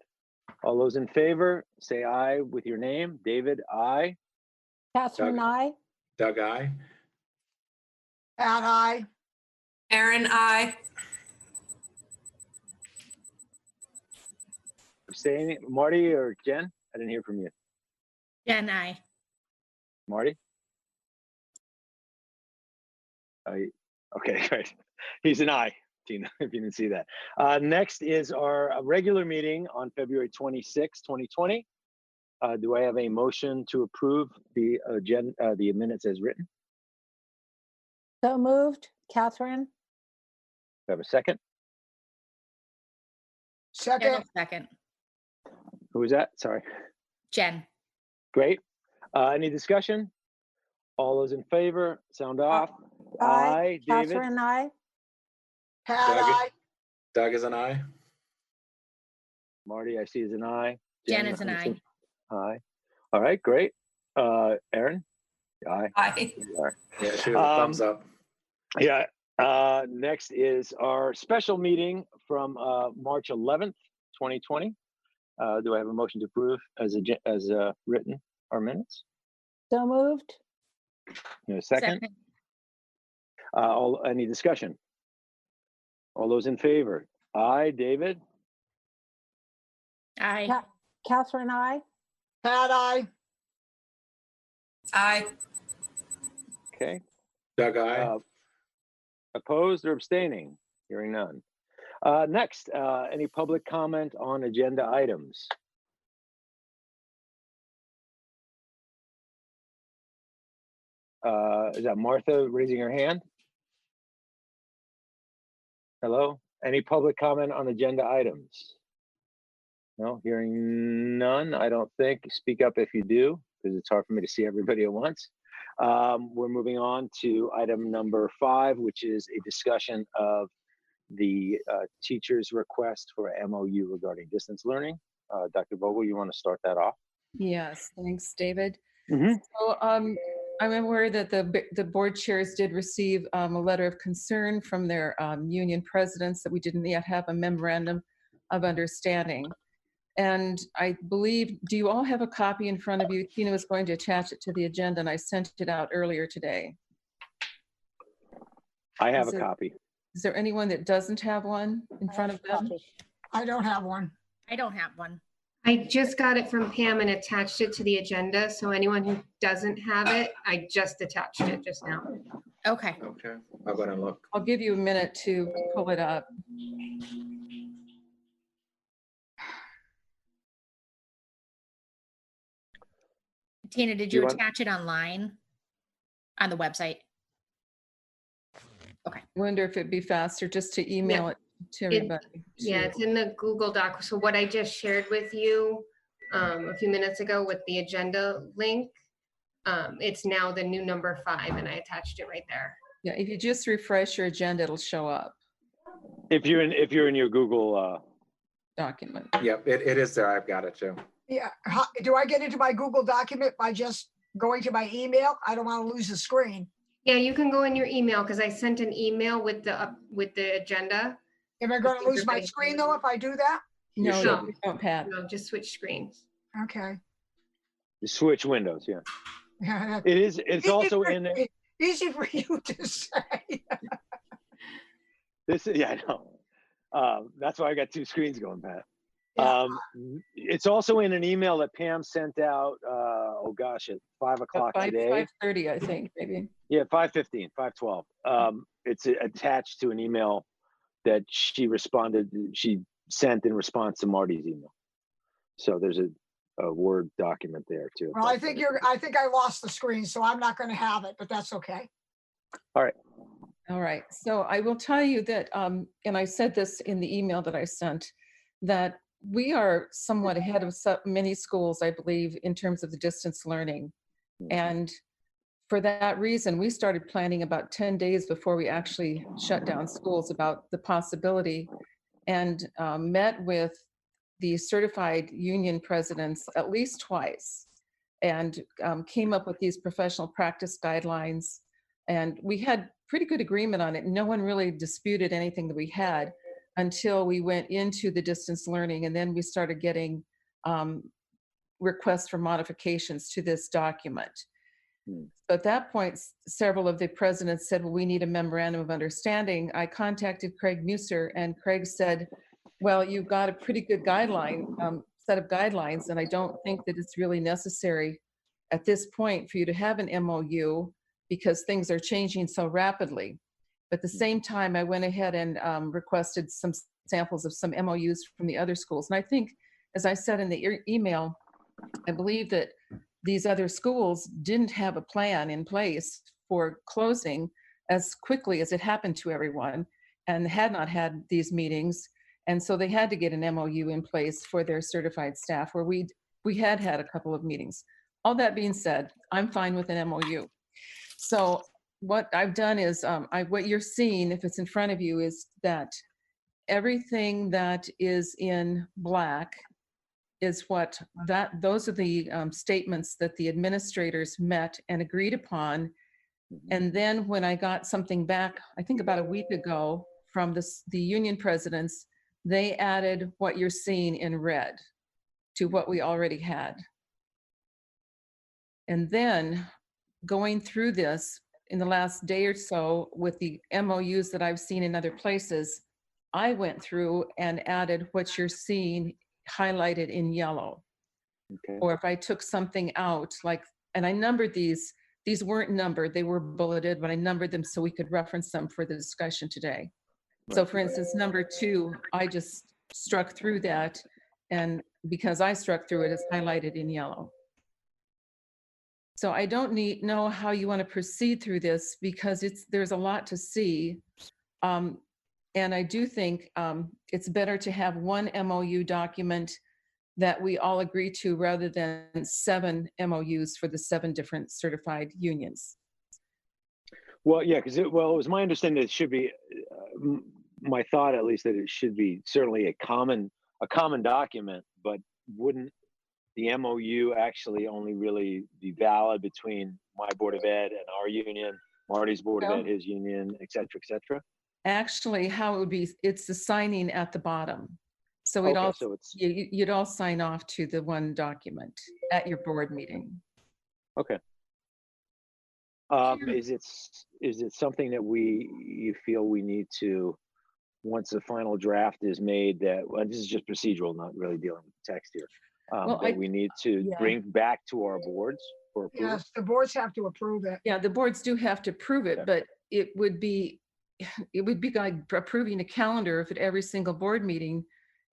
All those in favor, say aye with your name. David, aye. Catherine, Doug. I. Doug, aye. Pat, I. Aaron, I. Abstaining, Marty or Jen? I didn't hear from you. Jen, aye. Marty? Okay, great. He's an aye, Tina, if you didn't see that. Next is our regular meeting on February 26, 2020. Do I have a motion to approve the minutes as written? So moved. Catherine. Do I have a second? Jen Second, will second. Who was that? Sorry. Jen. Great. Any discussion? All those in favor, sound off. Aye. David. Catherine, I. Pat, Doug. I. Doug is an aye. Marty, I see is an aye. Jen is an aye. Aye. All right, great. Aaron? Aye. Aye. You are. Yeah, she has a thumbs up. Yeah. Next is our special meeting from March 11th, 2020. Do I have a motion to approve as written our minutes? So moved. A second? Any discussion? All those in favor? Aye, David? Aye. Catherine, I. Pat, I. Aye. Okay. Doug, aye. Opposed or abstaining? Hearing none. Next, any public comment on agenda items? Is that Martha raising her hand? Hello? Any public comment on agenda items? No, hearing none, I don't think. Speak up if you do, because it's hard for me to see everybody at once. We're moving on to item number 5, which is a discussion of the teacher's request for MOU regarding distance learning. Dr. Vogel, you want to start that off? Yes, thanks, David. Mm-hmm. So I'm aware that the board chairs did receive a letter of concern from their union presidents that we didn't yet have a memorandum of understanding. And I believe, do you all have a copy in front of you? Tina was going to attach it to the agenda, and I sent it out earlier today. I have a copy. Is there anyone that doesn't have one in front of them? I don't have one. I don't have one. I just got it from Pam and attached it to the agenda. So anyone who doesn't have it, I just attached it just now. Okay. Okay, I'll go and look. I'll give you a minute to pull it up. Tina, did you attach it online on the website? Okay. Wonder if it'd be faster just to email it to everybody. Yeah, it's in the Google Doc. So what I just shared with you a few minutes ago with the agenda link, it's now the new number 5, and I attached it right there. Yeah, if you just refresh your agenda, it'll show up. If you're in your Google document. Yep, it is there. I've got it too. Yeah. Do I get into my Google document by just going to my email? I don't want to lose the screen. Yeah, you can go in your email because I sent an email with the agenda. Am I going to lose my screen though if I do that? No, you don't, Pat. No, just switch screens. Okay. switch windows, yeah. Yeah. It is, it's also in there. Easy for you to say. This is, yeah, I know. That's why I got two screens going, Pat. Yeah. It's also in an email that Pam sent out, oh gosh, at 5 o'clock today. 5:30, I think, maybe. Yeah, 5:15, 5:12. It's attached to an email that she sent in response to Marty's email. So there's a Word document there too. Well, I think I lost the screen, so I'm not going to have it, but that's okay. All right. All right. So I will tell you that, and I said this in the email that I sent, that we are somewhat ahead of many schools, I believe, in terms of the distance learning. And for that reason, we started planning about 10 days before we actually shut down schools about the possibility, and met with the certified union presidents at least twice, and came up with these professional practice guidelines. And we had pretty good agreement on it. No one really disputed anything that we had until we went into the distance learning. And then we started getting requests for modifications to this document. So at that point, several of the presidents said, well, we need a memorandum of understanding. I contacted Craig Musser, and Craig said, well, you've got a pretty good guideline, set of guidelines, and I don't think that it's really necessary at this point for you to have an MOU because things are changing so rapidly. But at the same time, I went ahead and requested some samples of some MOUs from the other schools. And I think, as I said in the email, I believe that these other schools didn't have a plan in place for closing as quickly as it happened to everyone, and had not had these meetings. And so they had to get an MOU in place for their certified staff, where we had a couple of meetings. All that being said, I'm fine with an MOU. So what I've done is, what you're seeing, if it's in front of you, is that everything that is in black is what those are the statements that the administrators met and agreed upon. And then when I got something back, I think about a week ago from the union presidents, they added what you're seeing in red to what we already had. And then going through this in the last day or so with the MOUs that I've seen in other places, I went through and added what you're seeing highlighted in yellow. Okay. Or if I took something out, like, and I numbered these weren't numbered, they were bulleted, but I numbered them so we could reference them for the discussion today. So for instance, number 2, I just struck through that, and because I struck through it, it's highlighted in yellow. So I don't know how you want to proceed through this because there's a lot to see. And I do think it's better to have one MOU document that we all agree to rather than 7 MOUs for the 7 different certified unions. Well, yeah, because it was my understanding that it should be, my thought at least, that it should be certainly a common document, but wouldn't the MOU actually only really be valid between my Board of Ed and our union, Marty's Board of Ed, his union, et cetera, et cetera? Actually, how it would be, it's the signing at the bottom. So we'd all, so it's, you'd all sign off to the one document at your board meeting. okay. Is it something that you feel we need to, once the final draft is made, that, well, this is just procedural, not really dealing with the text here, that we need to bring back to our boards for approval? Yes, the boards have to approve it. Yeah, the boards do have to approve it, but it would be like approving a calendar if at every single board meeting,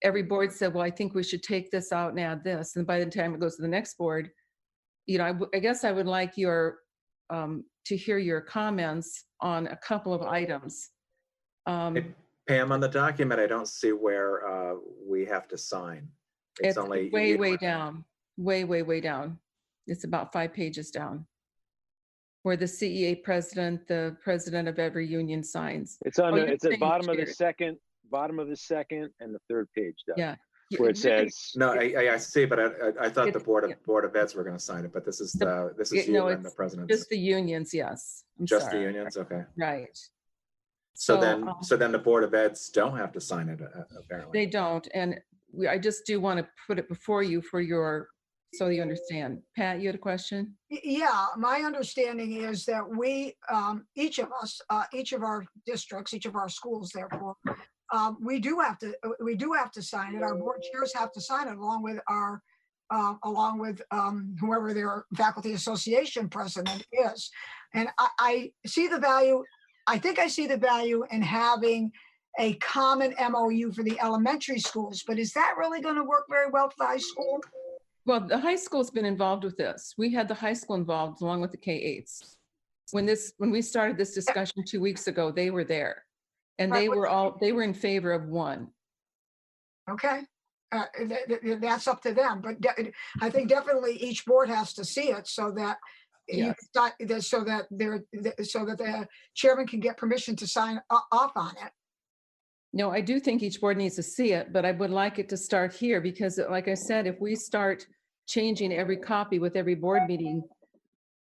every board said, well, I think we should take this out and add this. And by the time it goes to the next board, I guess I would like to hear your comments on a couple of items. Pam, on the document, I don't see where we have to sign. It's only way down, way down. It's about 5 pages down, where the CEA president, the president of every union signs. It's on it's at bottom of the second and the 3rd page. Doug, yeah, where it says. No, I see, but I thought the board of Eds were going to sign it, but this is you and the president. Just the unions, yes. Just the unions, okay. Right. So then the Board of Eds don't have to sign it, apparently. They don't, and I just do want to put it before you so you understand. Pat, you had a question? Yeah, my understanding is that we, each of us, each of our districts, each of our schools, therefore, we do have to sign it. Our board chairs have to sign it along with whoever their faculty association president is. And I see the value. I think I see the value in having a common MOU for the elementary schools, but is that really going to work very well for the high school? Well, the high school's been involved with this. We had the high school involved along with the K-8s. When we started this discussion 2 weeks ago, they were there, and they were in favor of one. Okay, that's up to them. But I think definitely each board has to see it so that so that the chairman can get permission to sign off on it. No, I do think each board needs to see it, but I would like it to start here because, like I said, if we start changing every copy with every board meeting,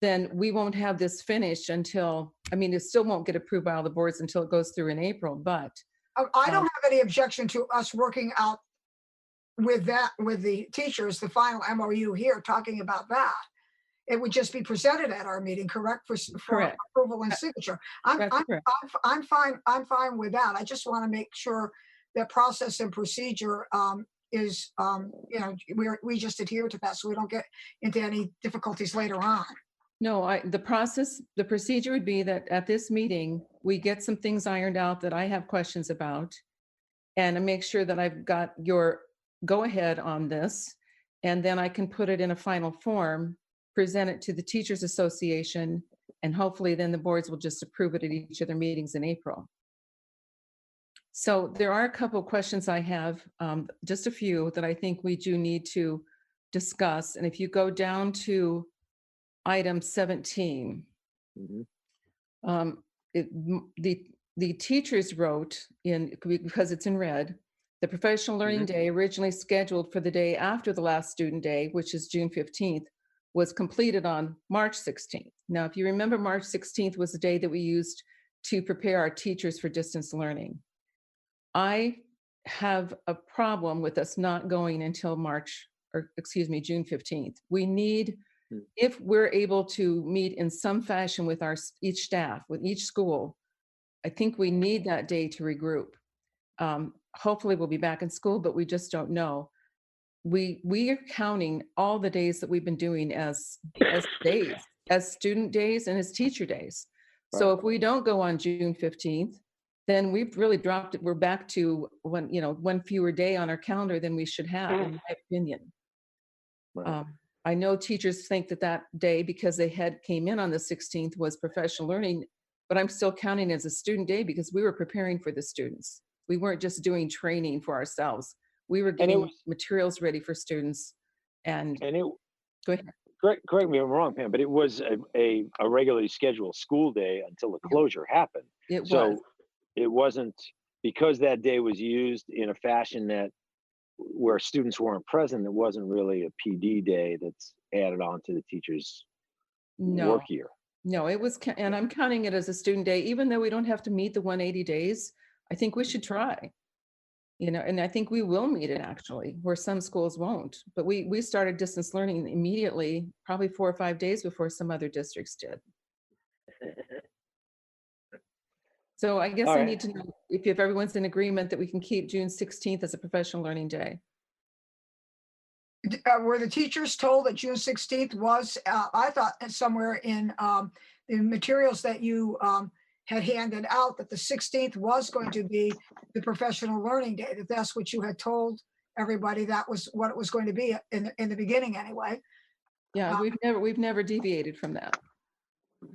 then we won't have this finished until, it still won't get approved by all the boards until it goes through in April, but. I don't have any objection to us working out with the teachers, the final MOU here, talking about that. It would just be presented at our meeting, correct? For approval and signature. I'm fine with that. I just want to make sure that process and procedure is, we just adhere to that so we don't get into any difficulties later on. No, the procedure would be that at this meeting, we get some things ironed out that I have questions about, and I make sure that I've got your go-ahead on this, and then I can put it in a final form, present it to the Teachers Association, and hopefully then the boards will just approve it at each of their meetings in April. So there are a couple of questions I have, just a few that I think we do need to discuss. And if you go down to item 17, the teachers wrote in, because it's in red, The professional learning day, originally scheduled for the day after the last student day, which is June 15th, was completed on March 16th. Now, if you remember, March 16th was the day that we used to prepare our teachers for distance learning. I have a problem with us not going until June 15th. We need, if we're able to meet in some fashion with each staff, with each school, I think we need that day to regroup. Hopefully we'll be back in school, but we just don't know. We are counting all the days that we've been doing as days, as student days and as teacher days. So if we don't go on June 15th, then we've really dropped it. We're back to one fewer day on our calendar than we should have, in my opinion. I know teachers think that day, because they came in on the 16th, was professional learning, but I'm still counting as a student day because we were preparing for the students. We weren't just doing training for ourselves. We were getting materials ready for students. Go ahead. Correct me if I'm wrong, Pam, but it was a regularly scheduled school day until the closure happened. It wasn't, because that day was used in a fashion where students weren't present. It wasn't really a PD day that's added on to the teacher's work year. No, it was, and I'm counting it as a student day, even though we don't have to meet the 180 days. I think we should try, and I think we will meet it, actually, where some schools won't. But we started distance learning immediately, probably 4 or 5 days before some other districts did. So I guess I need to know if everyone's in agreement that we can keep June 16th as a professional learning day. Were the teachers told that June 16th was, I thought somewhere in the materials that you had handed out, that the 16th was going to be the professional learning day, that's what you had told everybody, that was what it was going to be in the beginning anyway. Yeah, we've never deviated from that.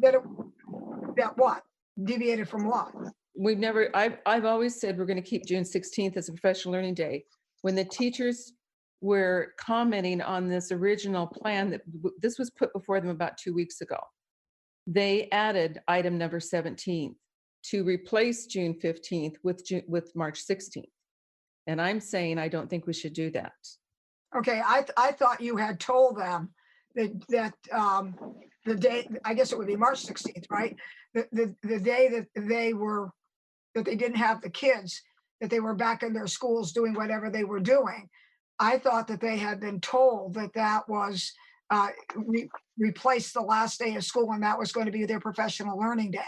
That what? Deviated from what? We've never, I've always said we're going to keep June 16th as a professional learning day. When the teachers were commenting on this original plan, this was put before them about 2 weeks ago, they added item number 17 to replace June 15th with March 16th. And I'm saying I don't think we should do that. Okay, I thought you had told them that the day, I guess it would be March 16th, right? The day that they didn't have the kids, that they were back in their schools doing whatever they were doing. I thought that they had been told that was replaced the last day of school, and that was going to be their professional learning day.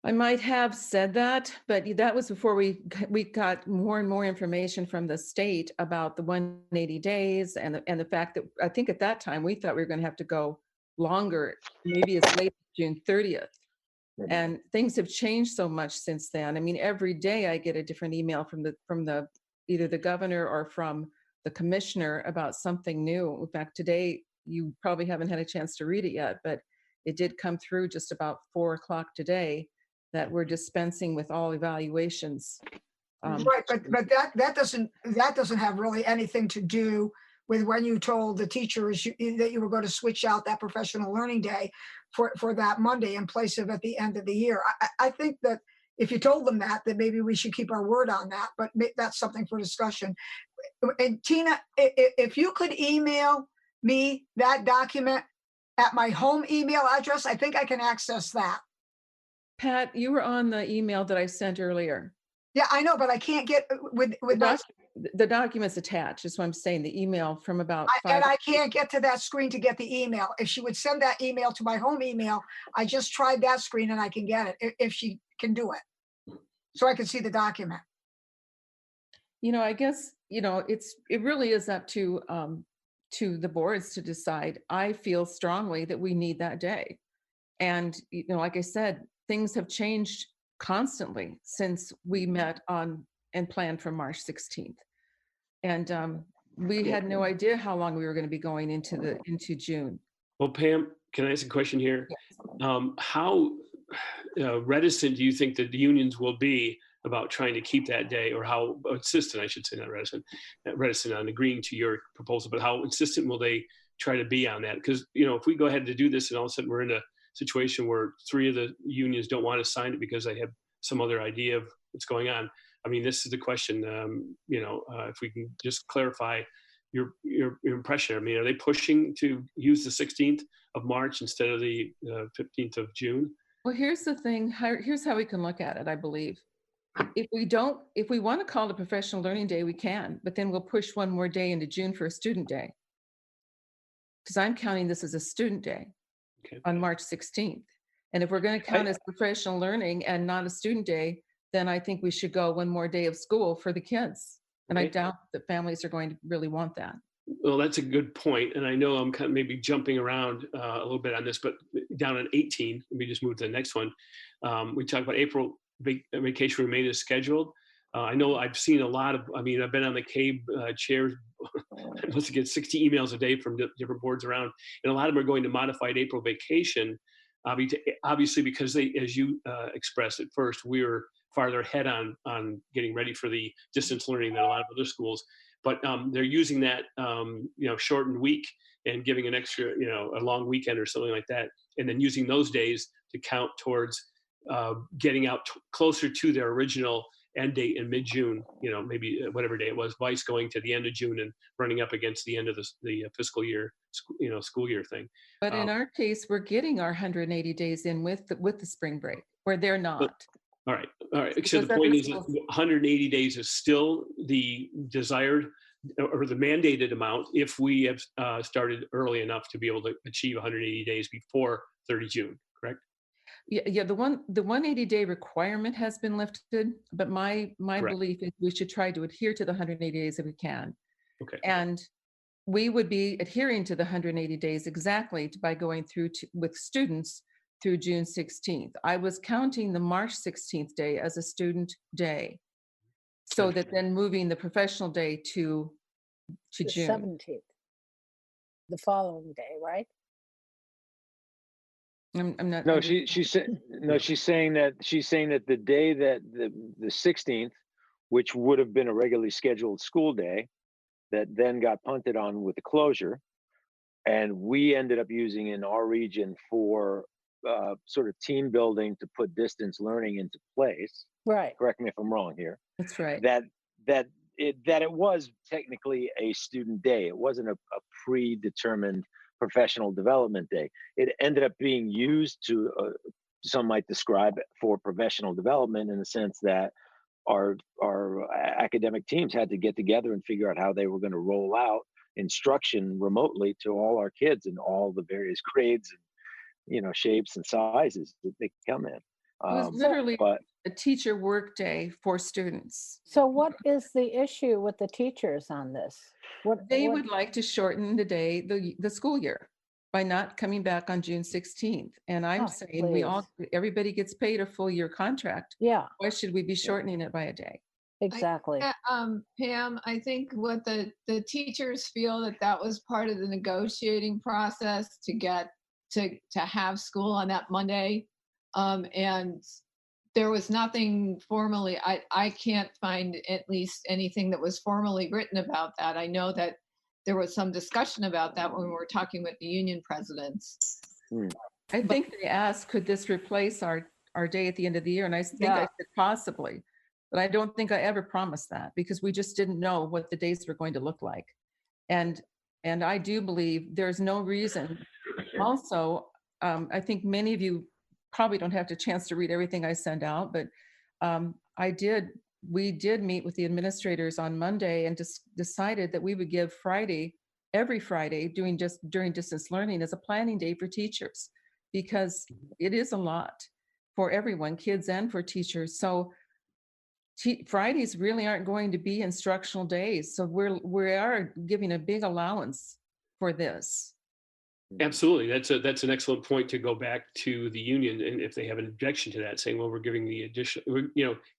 I might have said that, but that was before we got more and more information from the state about the 180 days and the fact that I think at that time we thought we were going to have to go longer, maybe as late as June 30th. And things have changed so much since then. I mean, every day I get a different email from either the governor or from the commissioner about something new. In fact, today you probably haven't had a chance to read it yet, but it did come through just about 4 o'clock today that we're dispensing with all evaluations. Right, but that doesn't have really anything to do with when you told the teachers that you were going to switch out that professional learning day for that Monday in place of at the end of the year. I think that if you told them that maybe we should keep our word on that, but that's something for discussion. And Tina, if you could email me that document at my home email address, I think I can access that. Pat, you were on the email that I sent earlier. Yeah, I know, but I can't get with the documents attached. That's what I'm saying. The email from about and I can't get to that screen to get the email. If she would send that email to my home email, I just tried that screen and I can get it if she can do it, so I can see the document. I guess it really is up to the boards to decide. I feel strongly that we need that day, and like I said, things have changed constantly since we met and planned for March 16th. And we had no idea how long we were going to be going into June. Well, Pam, can I ask a question here? Yes. How reticent do you think that the unions will be about trying to keep that day, or how insistent, I should say, not reticent on agreeing to your proposal, but how insistent will they try to be on that? Because, if we go ahead to do this and all of a sudden we're in a situation where 3 of the unions don't want to sign it because they have some other idea of what's going on, I mean, this is the question, if we can just clarify your impression. I mean, are they pushing to use the 16th of March instead of the 15th of June? Well, here's the thing. Here's how we can look at it, I believe. If we want to call it a professional learning day, we can, but then we'll push one more day into June for a student day. Because I'm counting this as a student day on March 16th. And if we're going to count as professional learning and not a student day, then I think we should go one more day of school for the kids. And I doubt that families are going to really want that. Well, that's a good point. And I know I'm kind of maybe jumping around a little bit on this, but down on 18, let me just move to the next one. We talk about April vacation remain as scheduled. I know I've seen a lot of, I've been on the CABE chair, I must get 60 emails a day from different boards around, and a lot of them are going to modified April vacation, obviously because they, as you expressed at first, we were farther ahead on getting ready for the distance learning than a lot of other schools. But they're using that, shortened week and giving an extra, a long weekend or something like that, and then using those days to count towards getting out closer to their original end date in mid-June, maybe whatever day it was, Vice going to the end of June and running up against the end of the fiscal year, school year thing. But in our case, we're getting our 180 days in with the spring break, where they're not. All right. So the point is that 180 days is still the desired or the mandated amount if we have started early enough to be able to achieve 180 days before 30 June, correct? Yeah. The 180-day requirement has been lifted, but my belief is we should try to adhere to the 180 days if we can. Okay. And we would be adhering to the 180 days exactly by going through with students through June 16th. I was counting the March 16th day as a student day, so that then moving the professional day to the June 17th, the following day, right? I'm not. No, she's saying that the day that the 16th, which would have been a regularly scheduled school day, that then got punted on with the closure, and we ended up using in our region for sort of team building to put distance learning into place. Right. Correct me if I'm wrong here. That's right. That it was technically a student day. It wasn't a predetermined professional development day. It ended up being used to, some might describe it, for professional development, in the sense that our academic teams had to get together and figure out how they were going to roll out instruction remotely to all our kids in all the various grades and shapes and sizes that they come in. It was literally a teacher work day for students. So what is the issue with the teachers on this? They would like to shorten the day, the school year, by not coming back on June 16th. And I'm saying everybody gets paid a full year contract. Yeah. Why should we be shortening it by a day? Exactly. Pam, I think what the teachers feel that was part of the negotiating process to get to have school on that Monday. And there was nothing formally, I can't find at least anything that was formally written about that. I know that there was some discussion about that when we were talking with the union presidents. I think they asked, could this replace our day at the end of the year? And I think I said possibly, but I don't think I ever promised that, because we just didn't know what the days were going to look like. And I do believe there's no reason. Also, I think many of you probably don't have the chance to read everything I send out, but we did meet with the administrators on Monday and just decided that we would give every Friday during distance learning as a planning day for teachers, because it is a lot for everyone, kids and for teachers. So Fridays really aren't going to be instructional days. So we are giving a big allowance for this. Absolutely. That's an excellent point to go back to the union, and if they have an objection to that, saying, well, we're giving the additional,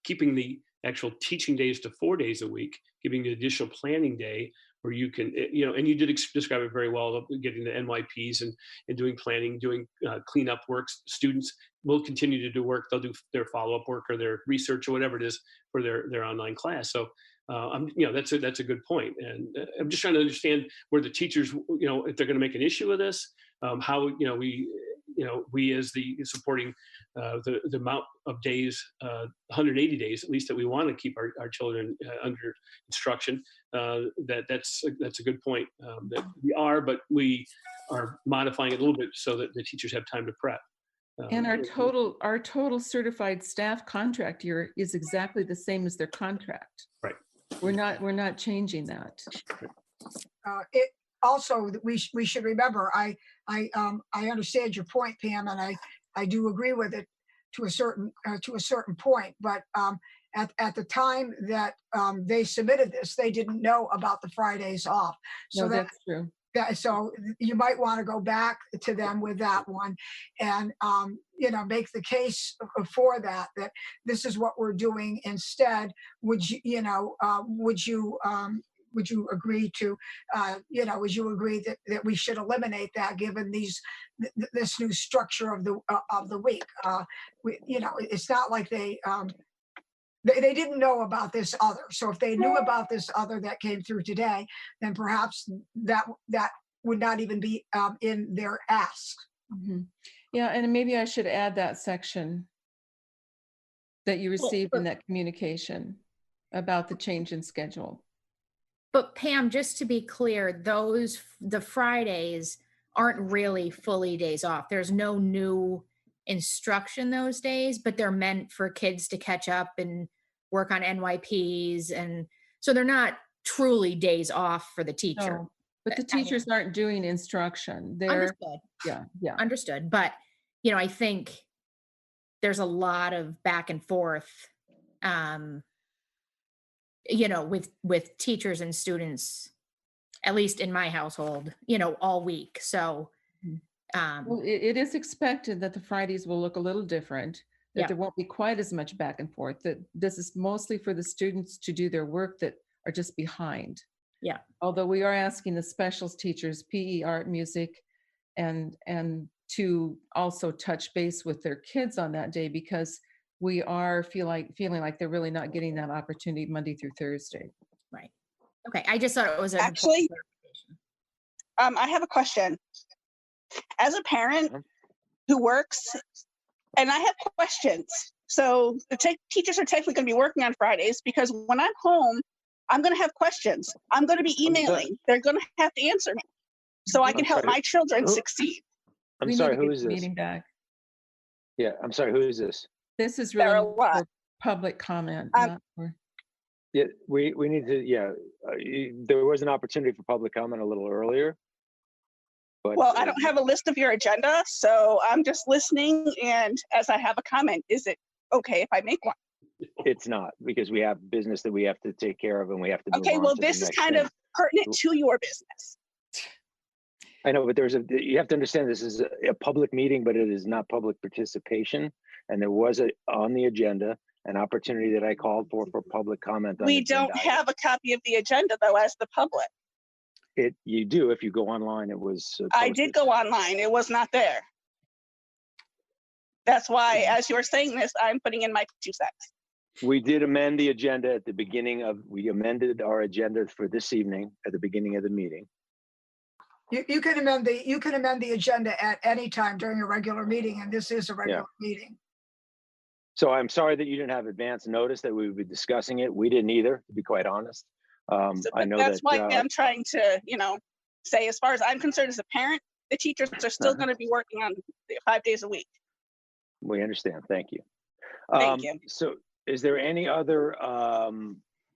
keeping the actual teaching days to 4 days a week, giving the additional planning day where you can, and you did describe it very well, getting the NYPs and doing planning, doing cleanup works. Students will continue to do work. They'll do their follow-up work or their research or whatever it is for their online class. So that's a good point. And I'm just trying to understand where the teachers, if they're going to make an issue of this, how, we as the supporting the amount of days, 180 days at least, that we want to keep our children under instruction. That's a good point. That we are, but we are modifying it a little bit so that the teachers have time to prep. And our total certified staff contract year is exactly the same as their contract. Right. We're not changing that. It also, we should remember, I understand your point, Pam, and I do agree with it to a certain point, but at the time that they submitted this, they didn't know about the Fridays off. So no, that's true. So you might want to go back to them with that one and, make the case for that this is what we're doing instead. Would you agree to, would you agree that we should eliminate that given this new structure of the week? It's not like they didn't know about this other. So if they knew about this other that came through today, then perhaps that would not even be in their ask. Mm-hmm. Yeah, and maybe I should add that section that you received in that communication about the change in schedule. But Pam, just to be clear, the Fridays aren't really fully days off. There's no new instruction those days, but they're meant for kids to catch up and work on NYPs. And so they're not truly days off for the teacher. No, but the teachers aren't doing instruction. They're understood. Yeah. Understood. But, I think there's a lot of back and forth, with teachers and students, at least in my household, all week. So well, it is expected that the Fridays will look a little different, that there won't be quite as much back and forth, that this is mostly for the students to do their work that are just behind. Yeah. Although we are asking the specials teachers, PE, art, music, and to also touch base with their kids on that day, because we are feeling like they're really not getting that opportunity Monday through Thursday. Right. Okay. I just thought it was actually. I have a question. As a parent who works, and I have questions. So the teachers are technically going to be working on Fridays because when I'm home, I'm going to have questions. I'm going to be emailing. They're going to have to answer me so I can help my children succeed. I'm sorry, who is this? Meeting back. Yeah, I'm sorry, who is this? This is really for public comment. Not for... Yeah, we need to, there was an opportunity for public comment a little earlier. But, well, I don't have a list of your agenda, so I'm just listening, and as I have a comment, is it okay if I make one? It's not, because we have business that we have to take care of and we have to move okay, on well, to this the is next kind thing. of pertinent to your business. I know, but you have to understand this is a public meeting, but it is not public participation. And there was on the agenda an opportunity that I called for public comment. We don't have a copy of the agenda though, as the public. You do if you go online. It was. I did go online. It was not there. That's why, as you're saying this, I'm putting in my 2 cents. We did amend the agenda at the beginning we amended our agenda for this evening at the beginning of the meeting. You can amend the agenda at any time during a regular meeting, and this is a regular meeting. So I'm sorry that you didn't have advance notice that we would be discussing it. We didn't either, to be quite honest. I know that's why that, I'm trying to, say, as far as I'm concerned as a parent, the teachers are still going to be working on 5 days a week. We understand. Thank you. Thank you. So is there any other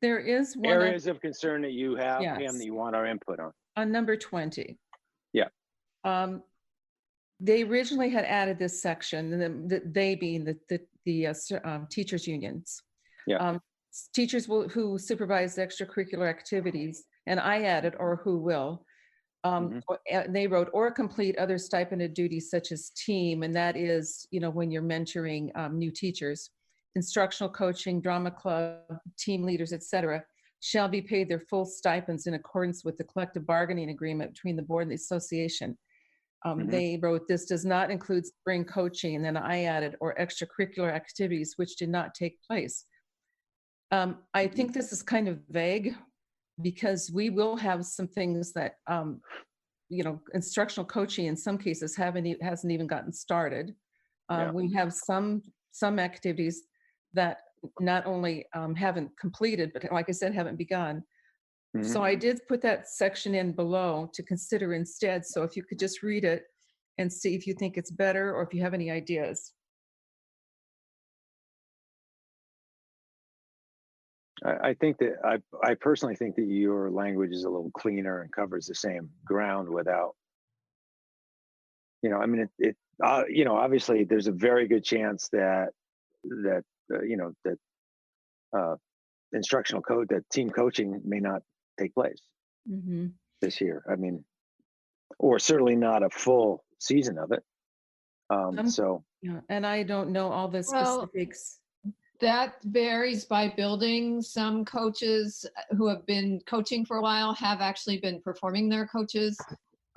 there is one areas of concern that you have, yes, Pam, that you want our input on? On number 20. Yeah. They originally had added this section, and they being the teachers unions. Yeah. Teachers who supervise extracurricular activities, and I added, or who will. They wrote, or complete other stipended duties such as team, and that is, when you're mentoring new teachers, instructional coaching, drama club, team leaders, etc., shall be paid their full stipends in accordance with the collective bargaining agreement between the board and the association. They wrote, this does not include spring coaching, and then I added, or extracurricular activities which did not take place. I think this is kind of vague, because we will have some things that instructional coaching in some cases hasn't even gotten started. Yeah. We have some activities that not only haven't completed, but like I said, haven't begun. So I did put that section in below to consider instead. So if you could just read it and see if you think it's better or if you have any ideas. I think that I personally think that your language is a little cleaner and covers the same ground without, I mean, obviously there's a very good chance that instructional code, that team coaching may not take place this year. I mean, or certainly not a full season of it. And I don't know all the specifics. That varies by building. Some coaches who have been coaching for a while have actually been performing their coaches'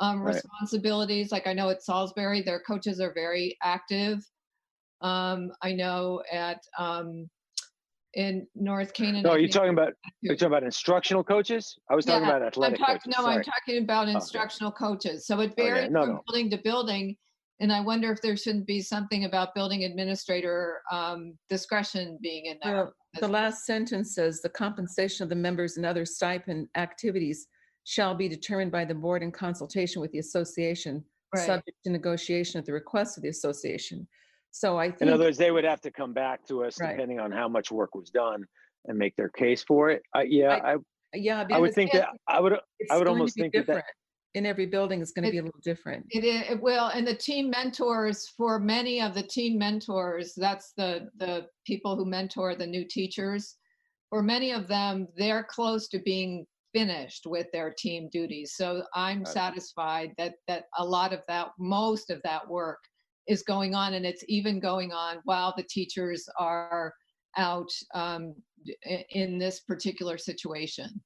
responsibilities. Like I know at Salisbury, their coaches are very active. I know at in North Canaan. No, are you talking about instructional coaches? I was talking about athletic coaches. No, I'm talking about instructional coaches. So it varies from building to building. And I wonder if there shouldn't be something about building administrator discretion being in there. The last sentence says the compensation of the members and other stipend activities shall be determined by the board in consultation with the association, subject to negotiation at the request of the association. So I think, in other words, they would have to come back to us depending on how much work was done and make their case for it. I would think that I would almost think that in every building is going to be a little different. It will, and the team mentors, for many of the team mentors, that's the people who mentor the new teachers. For many of them, they're close to being finished with their team duties. So I'm satisfied that a lot of that, most of that work is going on, and it's even going on while the teachers are out in this particular situation.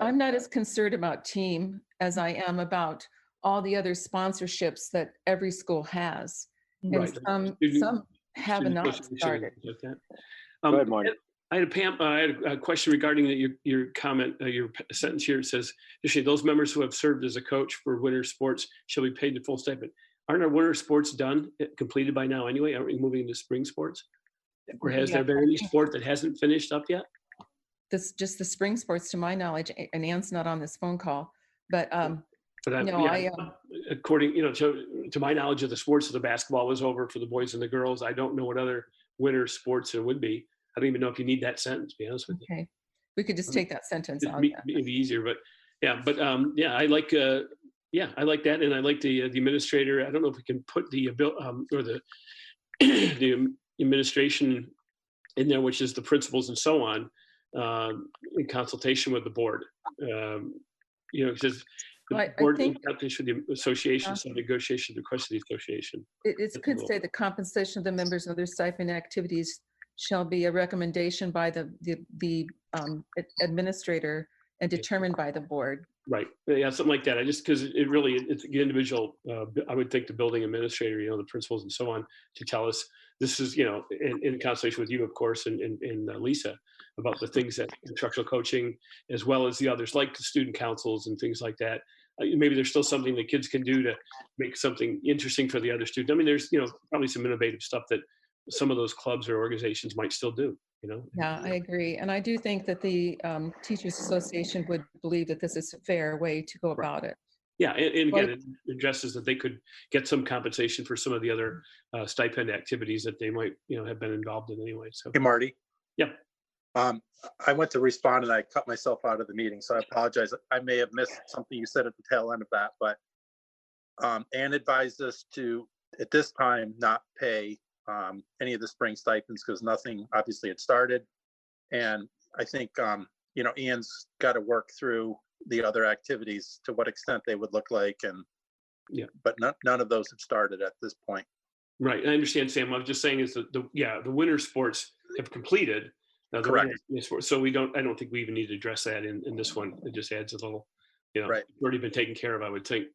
I'm not as concerned about team as I am about all the other sponsorships that every school has. And some have not started. Go ahead, Marty. I had a question regarding your comment, your sentence here. It says, those members who have served as a coach for winter sports shall be paid the full stipend. Aren't our winter sports completed by now anyway? Aren't we moving into spring sports? Or has there been any sport that hasn't finished up yet? Just the spring sports, to my knowledge, and Ann's not on this phone call, but according, to my knowledge of the sports, the basketball was over for the boys and the girls. I don't know what other winter sports there would be. I don't even know if you need that sentence, to be honest with you. Okay, we could just take that sentence out. It'd be easier, but I like I like that, and I like the administrator. I don't know if we can put the the administration in there, which is the principals and so on. In consultation with the board, because the board is with the association, so negotiation request of the association. It could say the compensation of the members and other stipend activities shall be a recommendation by the administrator and determined by the board. Right. Yeah, something like that. Because it's the individual. I would think the building administrator, the principals and so on, to tell us this is, in consultation with you, of course, and Lisa, about the things that instructional coaching, as well as the others, like the student councils and things like that. Maybe there's still something the kids can do to make something interesting for the other students. I mean, there's, probably some innovative stuff that some of those clubs or organizations might still do, Yeah, I agree. And I do think that the Teachers Association would believe that this is a fair way to go about it. Yeah, and again, it addresses that they could get some compensation for some of the other stipend activities that they might, have been involved in anyway. So, hey, Marty. Yeah. I went to respond and I cut myself out of the meeting, so I apologize. I may have missed something you said at the tail end of that, but Ann advised us to, at this time, not pay any of the spring stipends because nothing obviously had started. And I think, Ian's got to work through the other activities to what extent they would look like. And but none of those have started at this point. Right. I understand, Sam. I was just saying is that the winter sports have completed. Correct. So I don't think we even need to address that in this one. It just adds a little, right. It's already been taken care of, I would think,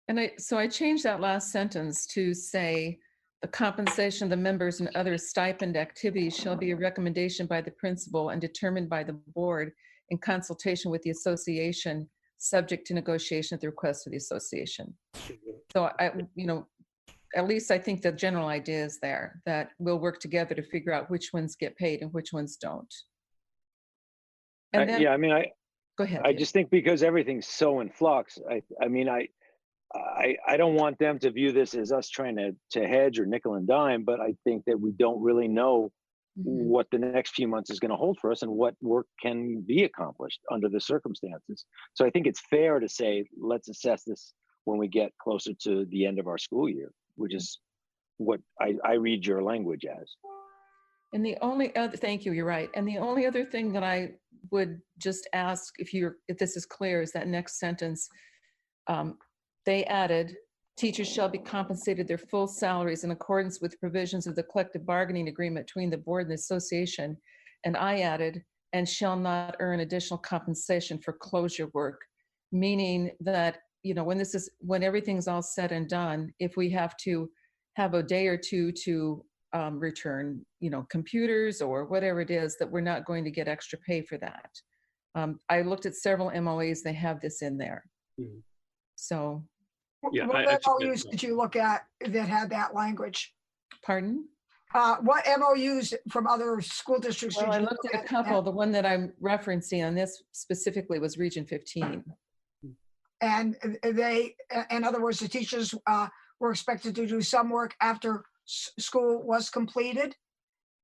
And I changed that last sentence to say the compensation of the members and other stipend activities shall be a recommendation by the principal and determined by the board in consultation with the association, subject to negotiation at the request of the association. So at least I think the general idea is there, that we'll work together to figure out which ones get paid and which ones don't. And then, yeah, I mean, go ahead. I just think because everything's so in flux, I mean, I don't want them to view this as us trying to hedge or nickel and dime, but I think that we don't really know what the next few months is going to hold for us and what work can be accomplished under the circumstances. So I think it's fair to say, let's assess this when we get closer to the end of our school year, which is what I read your language as. And the only other, thank you, you're right. And the only other thing that I would just ask, if this is clear, is that next sentence. They added, teachers shall be compensated their full salaries in accordance with provisions of the collective bargaining agreement between the board and the association. And I added, and shall not earn additional compensation for closure work, meaning that, when everything's all said and done, if we have to have a day or two to return, computers or whatever it is, that we're not going to get extra pay for that. I looked at several MOAs, they have this in there. Mhm. So. Yeah, what MOUs did you look at that had that language? Pardon? What MOUs from other school districts? Well, did I you looked look at a couple. The one that I'm referencing on this specifically was Region 15. And they, in other words, the teachers were expected to do some work after school was completed?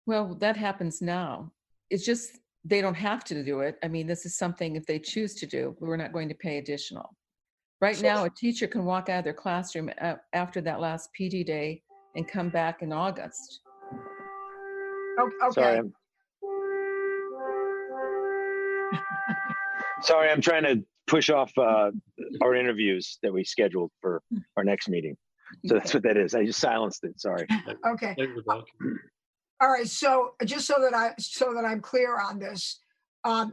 Well, that happens now. It's just they don't have to do it. I mean, this is something if they choose to do, we're not going to pay additional. Right now, a teacher can walk out of their classroom after that last PD day and come back in August. Okay. Sorry, I'm trying to push off our interviews that we scheduled for our next meeting. So that's what that is. I just silenced it. Sorry. Okay. All right. So just so that I'm clear on this,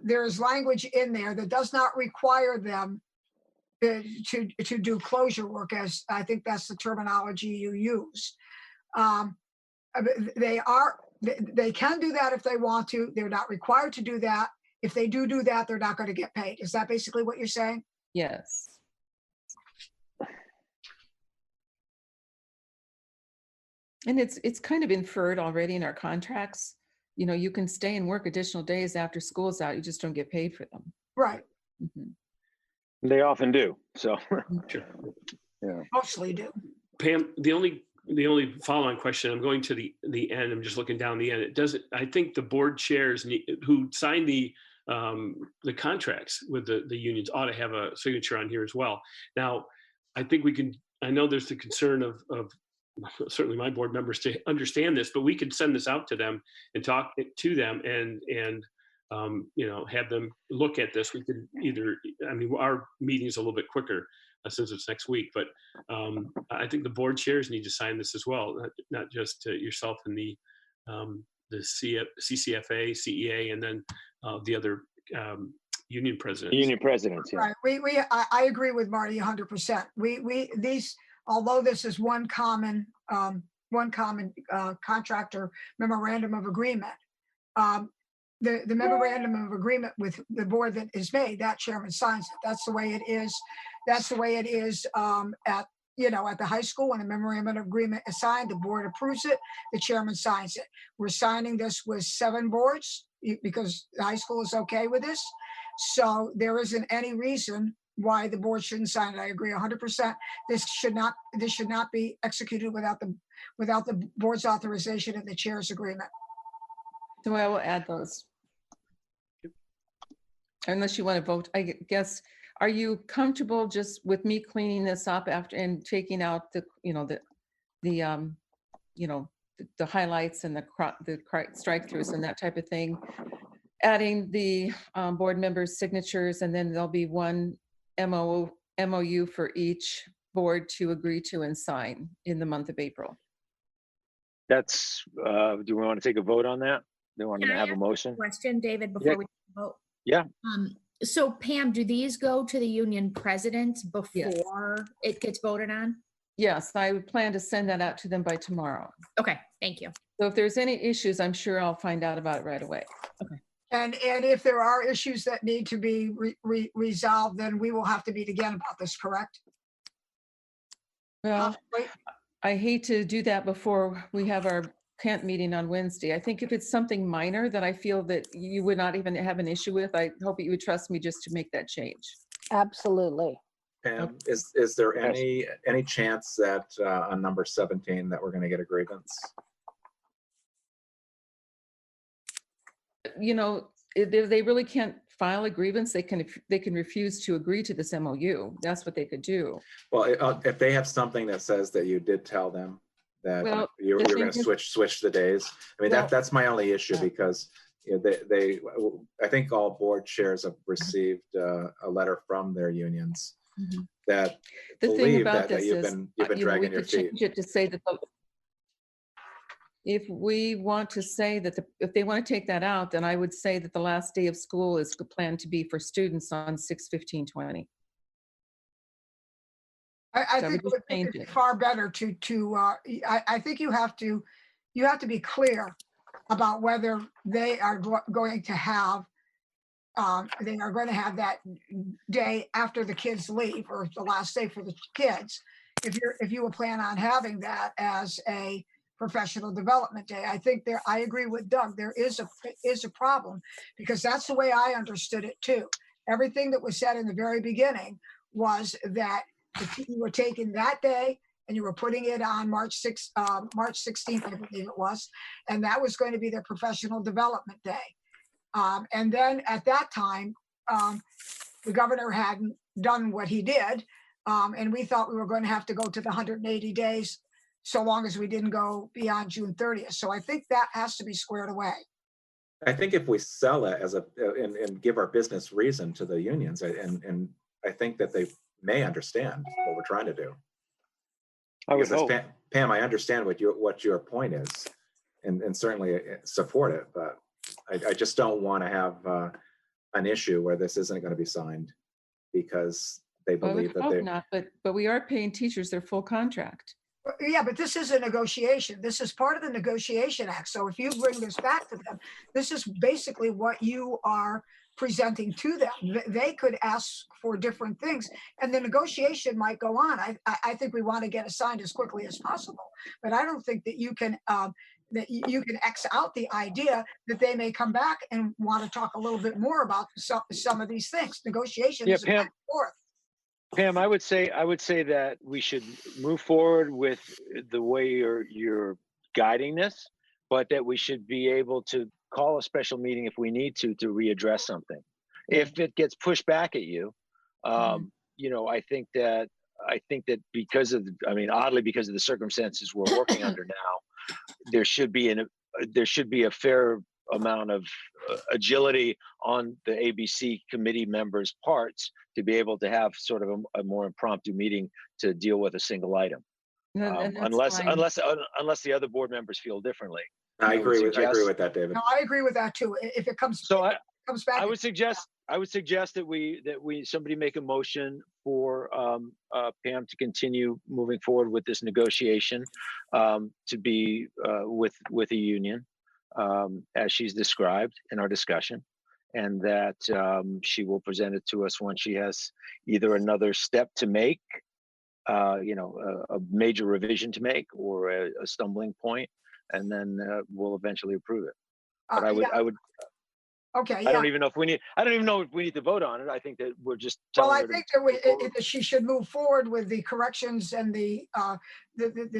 there is language in there that does not require them to do closure work, as I think that's the terminology you use. They can do that if they want to. They're not required to do that. If they do that, they're not going to get paid. Is that basically what you're saying? Yes. And it's kind of inferred already in our contracts. You can stay and work additional days after school's out. You just don't get paid for them. Right. Mm-hmm. They often do. So, sure. Yeah. Mostly do. Pam, the only follow-on question, I'm going to the end. I'm just looking down the end. I think the board chairs who signed the contracts with the unions ought to have a signature on here as well. Now, I think I know there's the concern of certainly my board members to understand this, but we could send this out to them and talk to them and have them look at this. We could our meeting is a little bit quicker since it's next week, but I think the board chairs need to sign this as well, not just yourself and the CCFA, CEA, and then the other union presidents. Union presidents, yeah. Right. I agree with Marty 100%. These, although this is one common contractor memorandum of agreement, the memorandum of agreement with the board that is made, that chairman signs it. That's the way it is. That's the way it is at the high school. When a memorandum of agreement is signed, the board approves it, the chairman signs it. We're signing this with 7 boards because the high school is okay with this. So there isn't any reason why the board shouldn't sign it. I agree 100%. This should not be executed without the board's authorization and the chair's agreement. So I will add those. Unless you want to vote, I guess, are you comfortable just with me cleaning this up after and taking out the highlights and the strike throughs and that type of thing, adding the board members' signatures, and then there'll be one MOU for each board to agree to and sign in the month of April? That's, do we want to take a vote on that? Do we want to Can I have a ask motion? Question, David, before we vote. Yeah. So Pam, do these go to the union presidents before it gets voted on? Yes, I would plan to send that out to them by tomorrow. Okay, thank you. So if there's any issues, I'm sure I'll find out about it right away. Okay. And if there are issues that need to be resolved, then we will have to meet again about this, correct? Well, I hate to do that before we have our Kent meeting on Wednesday. I think if it's something minor that I feel that you would not even have an issue with, I hope that you would trust me just to make that change. Absolutely. Pam, is there any chance that on number 17 that we're going to get a grievance? You know, they really can't file a grievance. They can refuse to agree to this MOU. That's what they could do. Well, if they have something that says that you did tell them that you're going to switch the days. I mean, that's my only issue, because I think all board chairs have received a letter from their unions that believe that you've been dragging your feet. Change it to say that if we want to say that if they want to take that out, then I would say that the last day of school is planned to be for students on 6/15/20. I think it's far better I think you have to be clear about whether they are going to have that day after the kids leave, or the last day for the kids. If you will plan on having that as a professional development day, I agree with Doug. There is a problem, because that's the way I understood it too. Everything that was said in the very beginning was that you were taking that day and you were putting it on March 16th, I believe it was, and that was going to be their professional development day. And then at that time, the governor hadn't done what he did, and we thought we were going to have to go to the 180 days, so long as we didn't go beyond June 30th. So I think that has to be squared away. I think if we sell it as and give our business reason to the unions, and I think that they may understand what we're trying to do. Pam, I understand what your point is, and certainly support it, but I just don't want to have an issue where this isn't going to be signed because they believe that they're not. But we are paying teachers their full contract. Yeah, but this is a negotiation. This is part of the negotiation act. So if you bring this back to them, this is basically what you are presenting to them. They could ask for different things, and the negotiation might go on. I think we want to get it signed as quickly as possible, but I don't think that you can X out the idea that they may come back and want to talk a little bit more about some of these things. Negotiation is back and forth. Pam, I would say that we should move forward with the way you're guiding this, but that we should be able to call a special meeting if we need to readdress something. If it gets pushed back at you, I think that because of the circumstances we're working under now, there should be a fair amount of agility on the ABC committee members' parts to be able to have sort of a more impromptu meeting to deal with a single item, unless the other board members feel differently. I agree with that, David. No, I agree with that too. If it comes back, I would suggest that somebody make a motion for Pam to continue moving forward with this negotiation, to be with a union, as she's described in our discussion, and that she will present it to us when she has either another step to make, a major revision to make, or a stumbling point, and then we'll eventually approve it. But I would. Okay. I don't even know if we need to vote on it. I think that we're just. I think that she should move forward with the corrections and the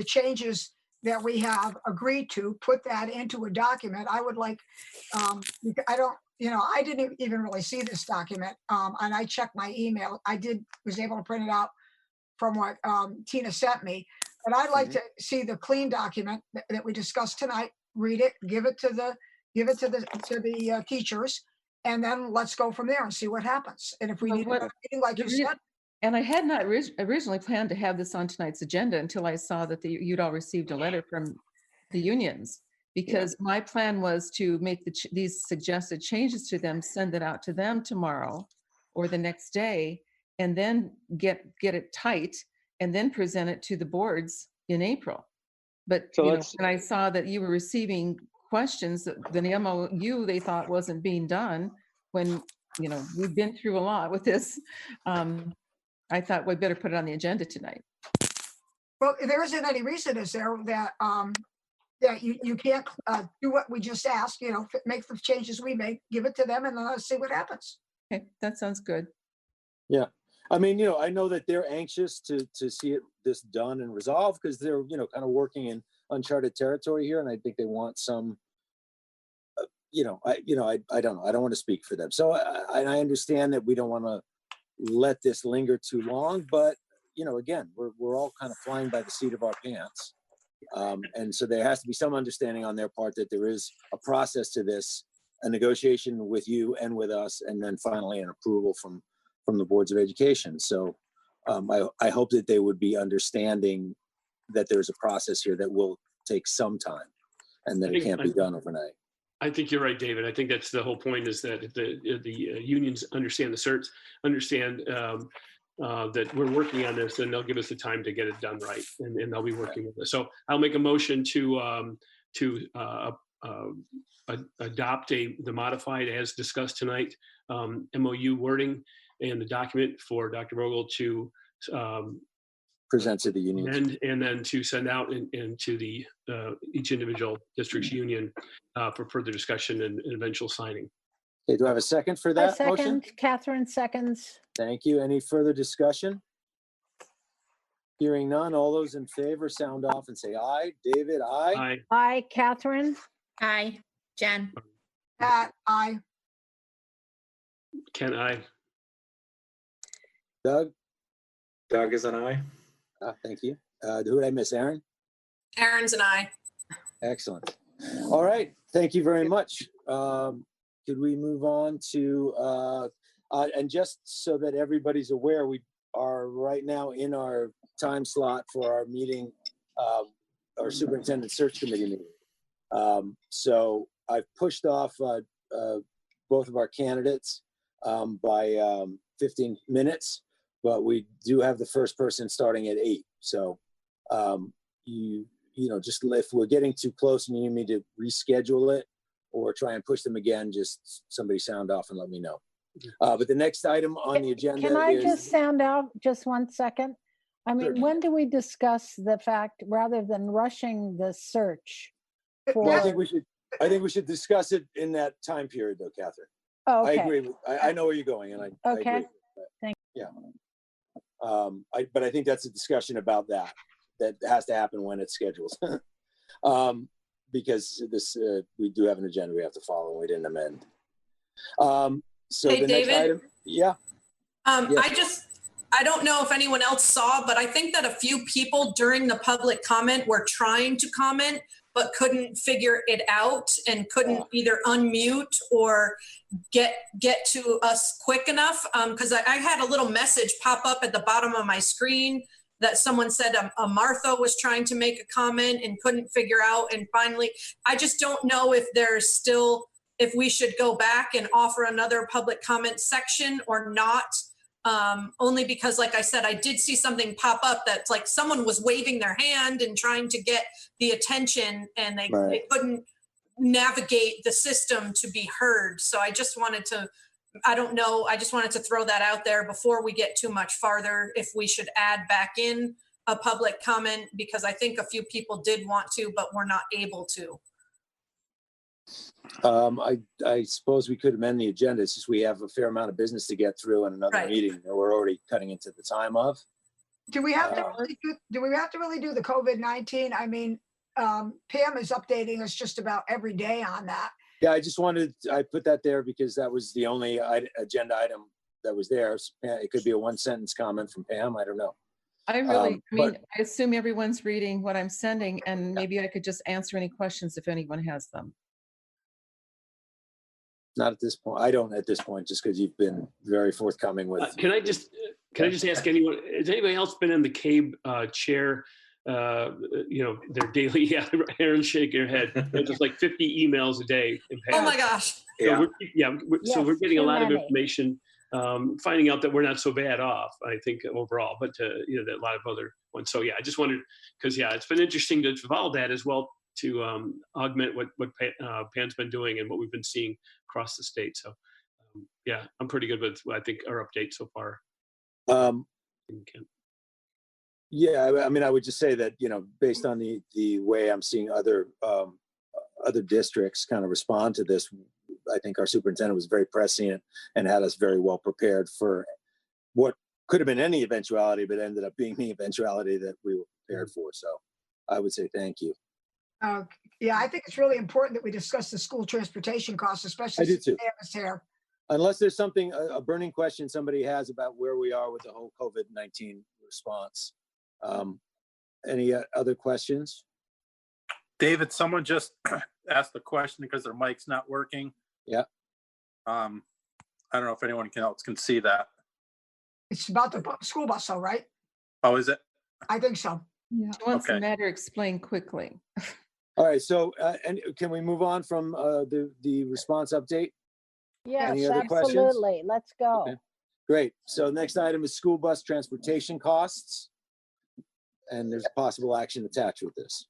changes that we have agreed to. Put that into a document. I would like. I didn't even really see this document, and I checked my email. Was able to print it out from what Tina sent me. But I'd like to see the clean document that we discussed tonight. Read it, give it to the teachers, and then let's go from there and see what happens. And if we need a meeting, like you said. And I had not originally planned to have this on tonight's agenda until I saw that you'd all received a letter from the unions, because my plan was to make these suggested changes to them, send it out to them tomorrow or the next day, and then get it tight, and then present it to the boards in April. But when I saw that you were receiving questions that the MOU they thought wasn't being done when, we've been through a lot with this. I thought we better put it on the agenda tonight. Well, there isn't any reason, is there, that you can't do what we just asked, make the changes we make, give it to them, and let us see what happens. Okay, that sounds good. Yeah. I mean, I know that they're anxious to see this done and resolved because they're, kind of working in uncharted territory here. And I think they want some, I don't know. I don't want to speak for them. So I understand that we don't want to let this linger too long, but, again, we're all kind of flying by the seat of our pants. And so there has to be some understanding on their part that there is a process to this, a negotiation with you and with us, and then finally an approval from the boards of education. So I hope that they would be understanding that there's a process here that will take some time and that it can't be done overnight. I think you're right, David. I think that's the whole point, is that the unions understand the certs, understand that we're working on this, and they'll give us the time to get it done right, and they'll be working with us. So I'll make a motion to adopt the modified, as discussed tonight, MOU wording and the document for Dr. Vogel to present to the union, and then to send out into the each individual district's union for further discussion and eventual signing. Okay, do I have a second for that motion? Second, Catherine seconds. Thank you. Any further discussion? Hearing none, all those in favor sound off and say aye. David, aye. Aye. Aye, Catherine. Aye. Jen. Pat, aye. Ken, aye. Doug? Doug is an aye. Thank you. Who did I miss? Aaron? Aaron's an aye. Excellent. All right. Thank you very much. Could we move on to, and just so that everybody's aware, we are right now in our time slot for our meeting, our superintendent search committee meeting. So I've pushed off both of our candidates by 15 minutes, but we do have the first person starting at 8. So just if we're getting too close and you need me to reschedule it or try and push them again, just somebody sound off and let me know. But the next item on the agenda Can I is, just sound out just 1 second? I mean, Sure. when do we discuss the fact, rather than rushing the search for? well, I think we should discuss it in that time period though, Catherine. Oh, okay. I agree. I know where you're going, and I Okay. agree. Thank you. Yeah. But I think that's a discussion about that has to happen when it's scheduled. Because this, we do have an agenda we have to follow, and we didn't amend. So Hey, the David? next item, yeah. Yes. I don't know if anyone else saw, but I think that a few people during the public comment were trying to comment, but couldn't figure it out and couldn't either unmute or get to us quick enough. Because I had a little message pop up at the bottom of my screen that someone said Martha was trying to make a comment and couldn't figure out. And finally, I just don't know if if we should go back and offer another public comment section or not. Only because, like I said, I did see something pop up that's like someone was waving their hand and trying to get the attention, and they couldn't navigate the system to be heard. So I just wanted to, I don't know, I just wanted to throw that out there before we get too much farther, if we should add back in a public comment, because I think a few people did want to, but were not able to. I suppose we could amend the agenda. It's just we have a fair amount of business to get through and another meeting that we're already cutting into the time of. Do we have to really do the COVID-19? I mean, Pam is updating us just about every day on that. Yeah, I put that there because that was the only agenda item that was there. It could be a 1-sentence comment from Pam. I don't know. I assume everyone's reading what I'm sending, and maybe I could just answer any questions if anyone has them. Not at this point. I don't at this point, just because you've been very forthcoming with. Can I just ask anyone? Has anybody else been in the CABE chair? Their daily. Aaron, shake your head. Just like 50 emails a day. Oh my gosh! So we're getting a lot of information. Finding out that we're not so bad off, I think, overall, but that a lot of other ones. So yeah, I just wondered, because it's been interesting to follow that as well. augment what Pam's been doing and what we've been seeing across the state. So yeah, I'm pretty good with, I think, our update so far. Yeah, I mean, I would just say that, based on the way I'm seeing other districts kind of respond to this, I think our superintendent was very prescient and had us very well prepared for what could have been any eventuality, but ended up being the eventuality that we were prepared for. So I would say thank you. Yeah, I think it's really important that we discuss the school transportation costs, especially I do since too. Pam is here. Unless there's something, a burning question somebody has about where we are with the whole COVID-19 response. Any other questions? David, someone just asked a question because their mic's not working. Yeah. I don't know if anyone else can see that. It's about the school bus, though, right? Oh, is it? I think so. Yeah. What's the matter? Explain quickly. All right. So, and can we move on from the response update? Yes, Any other questions? absolutely. Let's go. Okay. Great. So next item is school bus transportation costs. And there's possible action attached with this.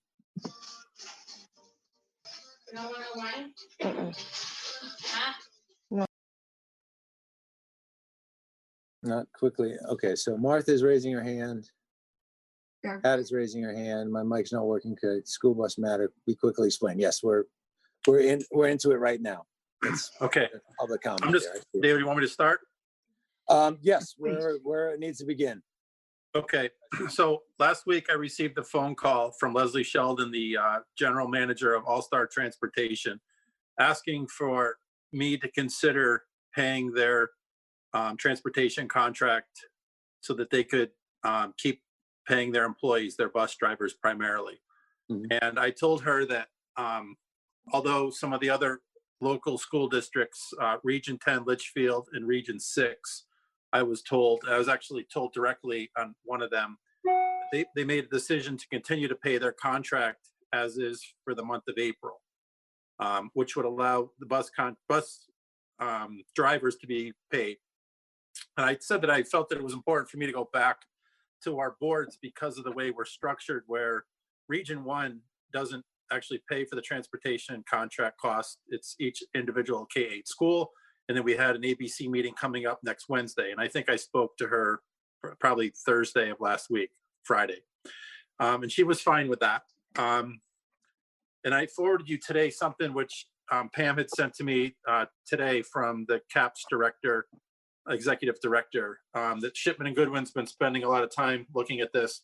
Not quickly. Okay, so Martha's raising her hand. Yeah. Pat is raising her hand. My mic's not working. Good. School bus matter. We quickly explain. Yes, we're into it right now. It's okay. Public comment. I'm just, David, you want me to start? Yes, where it needs to begin. Okay, so last week I received a phone call from Leslie Sheldon, the general manager of All Star Transportation, asking for me to consider paying their transportation contract so that they could keep paying their employees, their bus drivers primarily. Mm-hmm. And I told her that although some of the other local school districts, Region 10 Litchfield and Region 6, I was actually told directly on one of them, they made a decision to continue to pay their contract as is for the month of April, which would allow the bus drivers to be paid. And I said that I felt that it was important for me to go back to our boards because of the way we're structured, where Region 1 doesn't actually pay for the transportation contract cost. It's each individual K-8 school. And then we had an ABC meeting coming up next Wednesday. And I think I spoke to her probably Thursday of last week, Friday. And she was fine with that. And I forwarded you today something which Pam had sent to me today from the CAPS director, executive director, that Shipman and Goodwin's been spending a lot of time looking at this.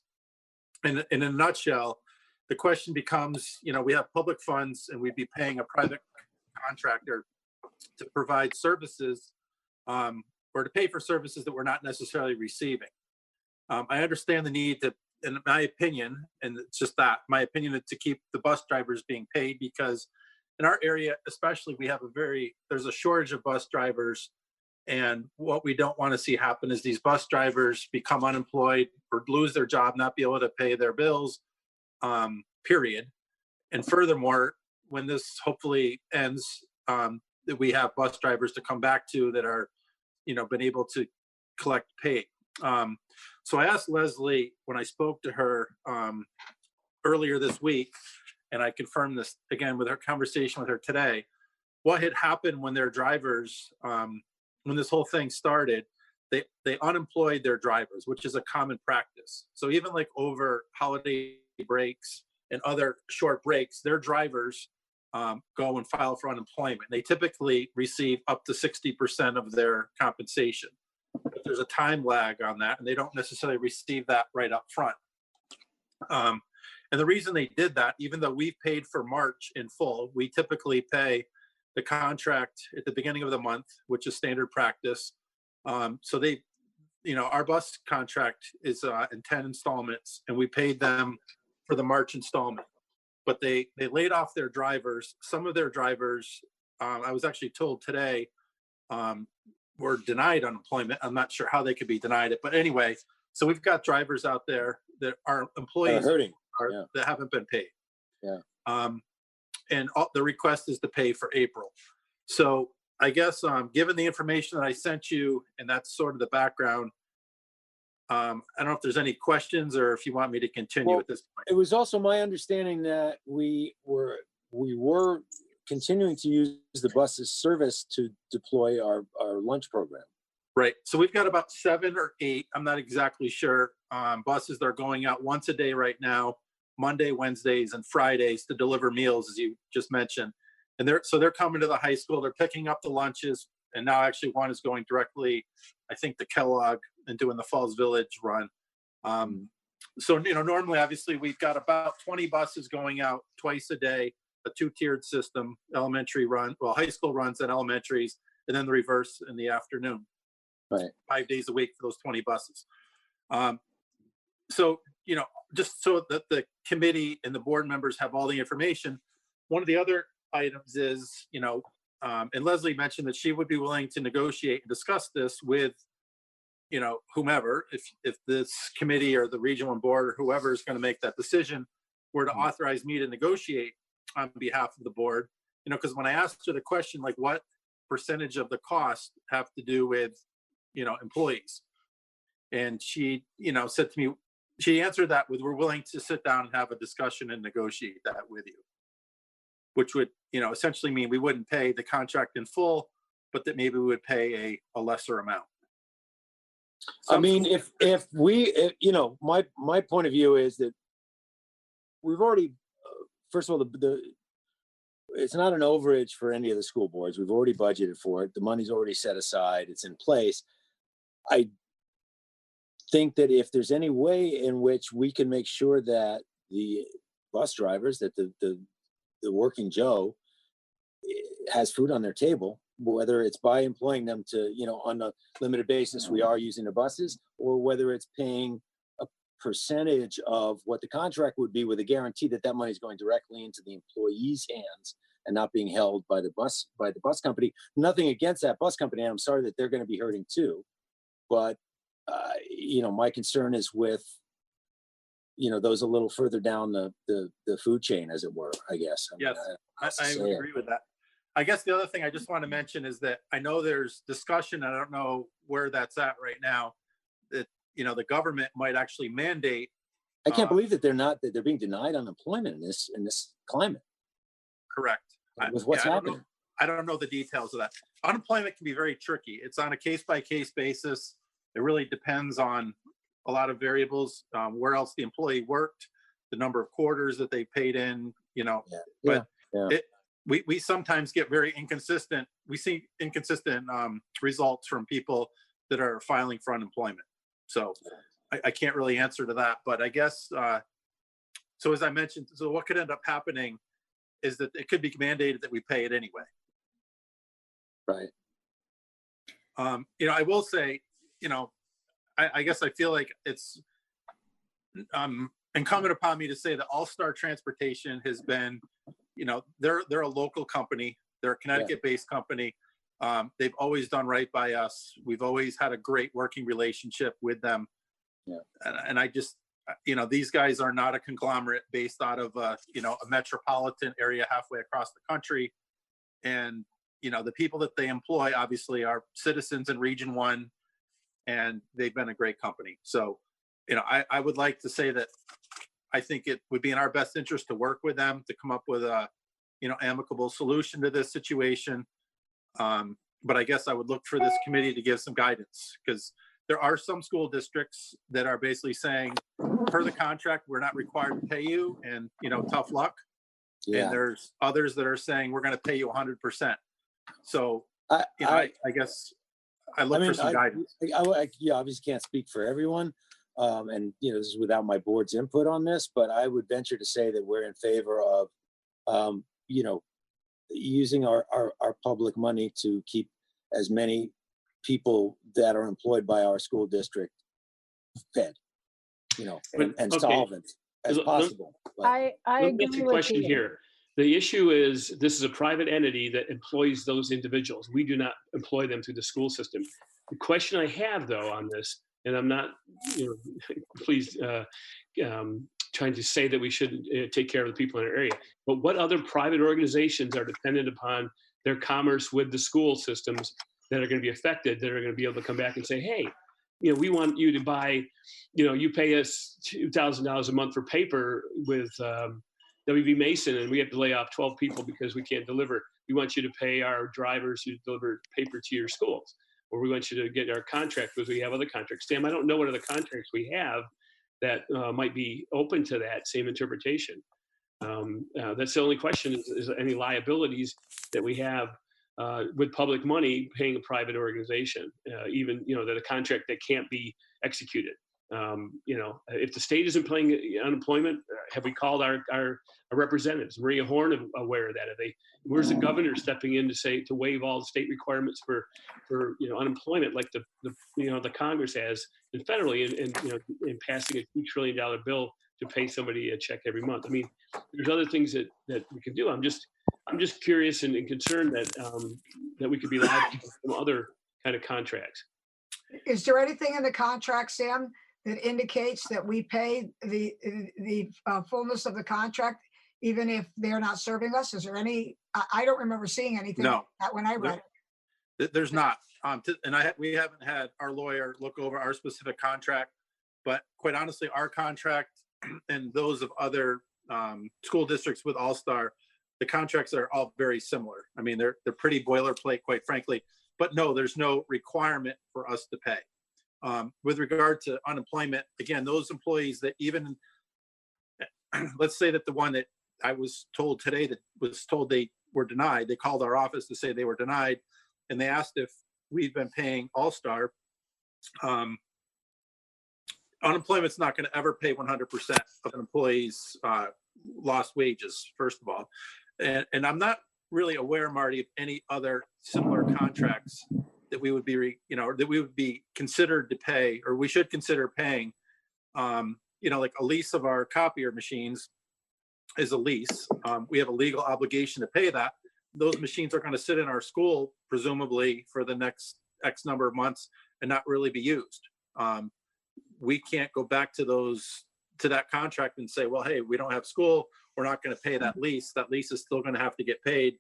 And in a nutshell, the question becomes, we have public funds and we'd be paying a private contractor to provide services or to pay for services that we're not necessarily receiving. I understand the need to, in my opinion, and it's just that, my opinion, to keep the bus drivers being paid, because in our area, especially, there's a shortage of bus drivers. And what we don't want to see happen is these bus drivers become unemployed or lose their job, not be able to pay their bills, period. And furthermore, when this hopefully ends, that we have bus drivers to come back to that are, been able to collect pay. So I asked Leslie when I spoke to her earlier this week, and I confirmed this again with her conversation with her today, what had happened when their drivers, when this whole thing started, they unemployed their drivers, which is a common practice. So even like over holiday breaks and other short breaks, their drivers go and file for unemployment. They typically receive up to 60% of their compensation. But there's a time lag on that, and they don't necessarily receive that right up front. And the reason they did that, even though we've paid for March in full, we typically pay the contract at the beginning of the month, which is standard practice. So they, our bus contract is in 10 installments, and we paid them for the March installment. But they laid off their drivers. Some of their drivers, I was actually told today, were denied unemployment. I'm not sure how they could be denied it, but anyway, so we've got drivers out there that are employees that haven't been paid. Yeah. And the request is to pay for April. So I guess given the information that I sent you, and that's sort of the background, I don't know if there's any questions or if you want me to continue Well, at this point. It was also my understanding that we were continuing to use the bus's service to deploy our lunch program. Right. So we've got about 7 or 8, I'm not exactly sure, buses that are going out once a day right now, Monday, Wednesdays, and Fridays to deliver meals, as you just mentioned. And they're coming to the high school, they're picking up the lunches, and now actually one is going directly, I think, to Kellogg and doing the Falls Village run. So, normally, obviously, we've got about 20 buses going out twice a day, a 2-tiered system, elementary run, well, high school runs and elementaries, and then the reverse in the afternoon. Right. 5 days a week for those 20 buses. So, just so that the committee and the board members have all the information, one of the other items is, and Leslie mentioned that she would be willing to negotiate and discuss this with, whomever, if this committee or the regional board or whoever is going to make that decision were to authorize me to negotiate on behalf of the board, because when I asked her the question, like, what percentage of the cost have to do with, employees? And she, said to me, she answered that with, we're willing to sit down and have a discussion and negotiate that with you, which would, essentially mean we wouldn't pay the contract in full, but that maybe we would pay a lesser amount. I mean, if my point of view is that we've already, first of all, it's not an overage for any of the school boards. We've already budgeted for it. The money's already set aside. It's in place. I think that if there's any way in which we can make sure that the bus drivers, that the working Joe has food on their table, whether it's by employing them to, on a limited basis, we are using the buses, or whether it's paying a percentage of what the contract would be with a guarantee that that money is going directly into the employee's hands and not being held by the bus company. Nothing against that bus company. I'm sorry that they're going to be hurting too. But, my concern is with, those a little further down the food chain, as it were, I guess. Yes, I agree with that. I guess the other thing I just want to mention is that I know there's discussion, I don't know where that's at right now, that, the government might actually mandate. I can't believe that they're being denied unemployment in this climate. Correct. With what's happening. I don't know the details of that. Unemployment can be very tricky. It's on a case-by-case basis. It really depends on a lot of variables, where else the employee worked, the number of quarters that they paid in, we sometimes get very inconsistent. We see inconsistent results from people that are filing for unemployment. So I can't really answer to that, but I guess, so as I mentioned, so what could end up happening is that it could be mandated that we pay it anyway. Right. I will say, I guess I feel like it's incumbent upon me to say that All-Star Transportation has been, they're a local company. They're a Connecticut-based company. They've always done right by us. We've always had a great working relationship with them. Yeah. And I just, these guys are not a conglomerate based out of, a metropolitan area halfway across the country. And, the people that they employ obviously are citizens in Region 1, and they've been a great company. So, I would like to say that I think it would be in our best interest to work with them to come up with a, amicable solution to this situation. But I guess I would look for this committee to give some guidance, because there are some school districts that are basically saying, per the contract, we're not required to pay you, and, tough luck. Yeah. And there's others that are saying, we're going to pay you 100%. So, I guess I look for some guidance. I obviously can't speak for everyone. And, this is without my board's input on this, but I would venture to say that we're in favor of, using our public money to keep as many people that are employed by our school district fed, and solvent as possible. I agree with you. Question here. The issue is, this is a private entity that employs those individuals. We do not employ them through the school system. The question I have, though, on this, and I'm not, please, trying to say that we shouldn't take care of the people in our area, but what other private organizations are dependent upon their commerce with the school systems that are going to be affected, that are going to be able to come back and say, hey, you know, we want you to buy, you know, you pay us $2,000 a month for paper with WB Mason, and we have to lay off 12 people because we can't deliver. We want you to pay our drivers who deliver paper to your schools, or we want you to get our contract because we have other contracts. Sam, I don't know what other contracts we have that might be open to that same interpretation. That's the only question is any liabilities that we have with public money paying a private organization, even, you know, that a contract that can't be executed. You know, if the state isn't paying unemployment, have we called our representatives? Maria Horn aware of that? Are they? Where's the governor stepping in to waive all the state requirements for you know, unemployment, like the you know, the Congress has, and federally, and you know, in passing a $2 trillion bill to pay somebody a check every month? I mean, there's other things that we can do. I'm just curious and concerned that that we could be liable for some other kind of contracts. Is there anything in the contract, Sam, that indicates that we pay the fullness of the contract, even if they're not serving us? Is there any? I don't remember seeing anything like that when I read it. There's not. We haven't had our lawyer look over our specific contract, but quite honestly, our contract and those of other school districts with All-Star, the contracts are all very similar. I mean, they're pretty boilerplate, quite frankly. But no, there's no requirement for us to pay. With regard to unemployment, again, those employees that even, let's say that the one that I was told today that was told they were denied, they called our office to say they were denied, and they asked if we've been paying All-Star. Unemployment's not going to ever pay 100% of an employee's lost wages, first of all. And I'm not really aware, Marty, of any other similar contracts that we would be, you know, that we would be considered to pay, or we should consider paying. You know, like a lease of our copier machines is a lease. We have a legal obligation to pay that. Those machines are going to sit in our school, presumably for the next X number of months, and not really be used. We can't go back to that contract and say, well, hey, we don't have school, we're not going to pay that lease. That lease is still going to have to get paid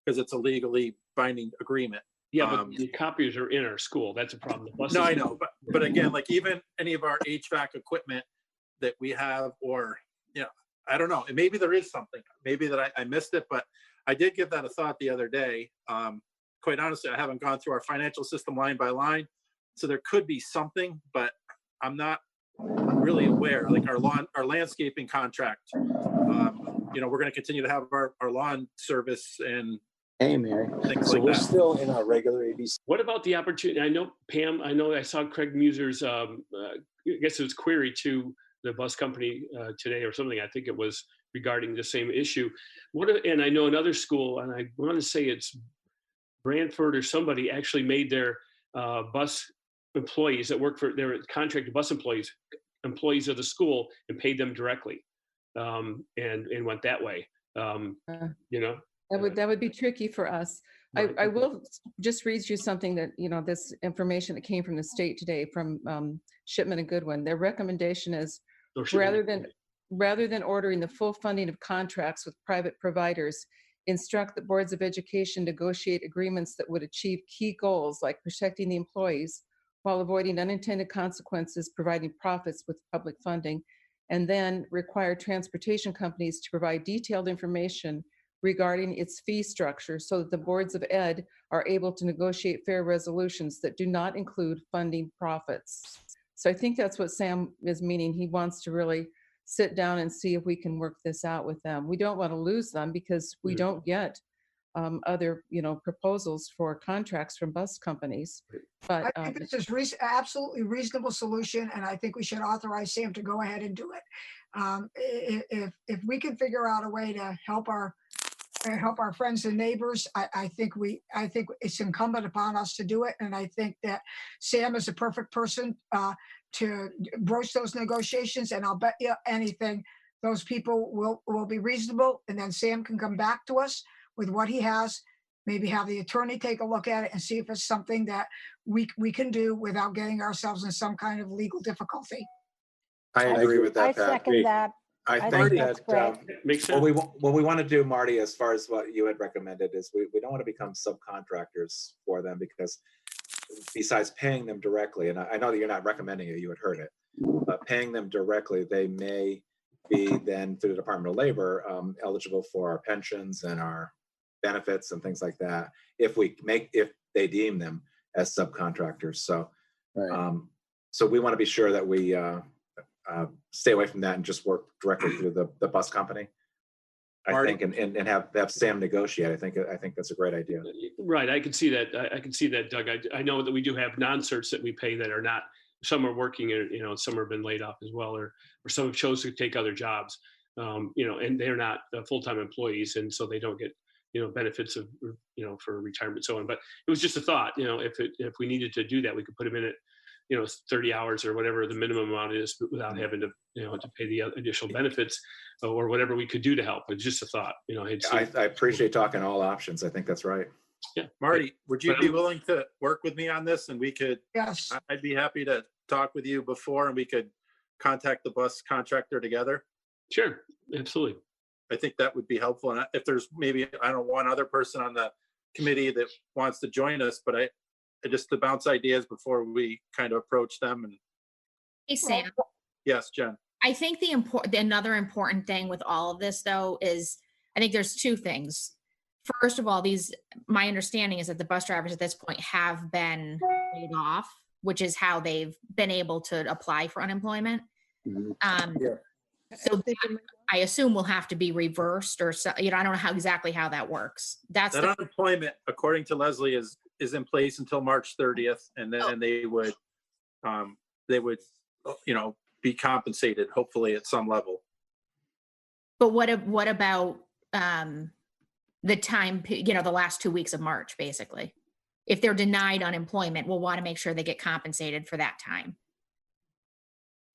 because it's a legally binding agreement. Yeah, but the copiers are in our school. That's a problem. No, I know, but again, like even any of our HVAC equipment that we have, or, you know, I don't know, and maybe there is something, maybe that I missed it, but I did give that a thought the other day. Quite honestly, I haven't gone through our financial system line by line, so there could be something, but I'm not really aware. Like our landscaping contract, you know, we're going to continue to have our lawn service and Hey, Mary. So like we're that. still in our regular ABC. What about the opportunity? I know, Pam, I saw Craig Muser's, I guess it was query to the bus company today or something. I think it was regarding the same issue. And I know another school, and I want to say it's Brantford or somebody actually made their bus employees that work for their contracted bus employees of the school and paid them directly, and went that way. You know, that would be tricky for us. Right. I will just read you something that, you know, this information that came from the state today from Shipman and Goodwin. Their recommendation is rather than ordering the full funding of contracts with private providers, instruct the boards of education negotiate agreements that would achieve key goals like protecting the employees while avoiding unintended consequences, providing profits with public funding, and then require transportation companies to provide detailed information regarding its fee structure so that the boards of ed are able to negotiate fair resolutions that do not include funding profits. So I think that's what Sam is meaning. He wants to really sit down and see if we can work this out with them. We don't want to lose them because we don't get other, you know, proposals for contracts from bus companies. But I think this is absolutely reasonable solution, and I think we should authorize Sam to go ahead and do it. If we can figure out a way to help our friends and neighbors, I think it's incumbent upon us to do it, and I think that Sam is a perfect person to broach those negotiations. And I'll bet you anything, those people will be reasonable, and then Sam can come back to us with what he has, maybe have the attorney take a look at it and see if it's something that we can do without getting ourselves in some kind of legal difficulty. I agree with that, I Pat. second that. I think that's great. Makes sense. what we want to do, Marty, as far as what you had recommended, is we don't want to become subcontractors for them, because besides paying them directly, and I know that you're not recommending it, you had heard it, but paying them directly, they may be then through the Department of Labor eligible for our pensions and our benefits and things like that if they deem them as subcontractors. So, Right. So we want to be sure that we stay away from that and just work directly through the bus company. I think, and have Sam negotiate. I think that's a great idea. Right, I can see that. I can see that, Doug. I know that we do have non-certs that we pay that are not. Some are working, some have been laid off as well, or some have chosen to take other jobs, and they're not full-time employees, and so they don't get, benefits of, for retirement and so on. But it was just a thought, if we needed to do that, we could put them in at, 30 hours or whatever the minimum amount is, without having to, to pay the additional benefits or whatever we could do to help. It's just a thought, I appreciate talking all options. I think that's right. Yeah. Marty, would you be willing to work with me on this? And we could, Yes. I'd be happy to talk with you before and we could contact the bus contractor together. Sure, absolutely. I think that would be helpful. And if there's maybe, I don't know, one other person on the committee that wants to join us, but I just to bounce ideas before we kind of approach them. And Hey, Sam. Yes, Jen. I think another important thing with all of this, though, is I think there's two things. First of all, my understanding is that the bus drivers at this point have been laid off, which is how they've been able to apply for unemployment. Yeah. So I assume will have to be reversed, or so, I don't know exactly how that works. That unemployment, according to Leslie, is in place until March 30th, and then they would be compensated, hopefully at some level. But what about the time, the last 2 weeks of March, basically? If they're denied unemployment, we'll want to make sure they get compensated for that time.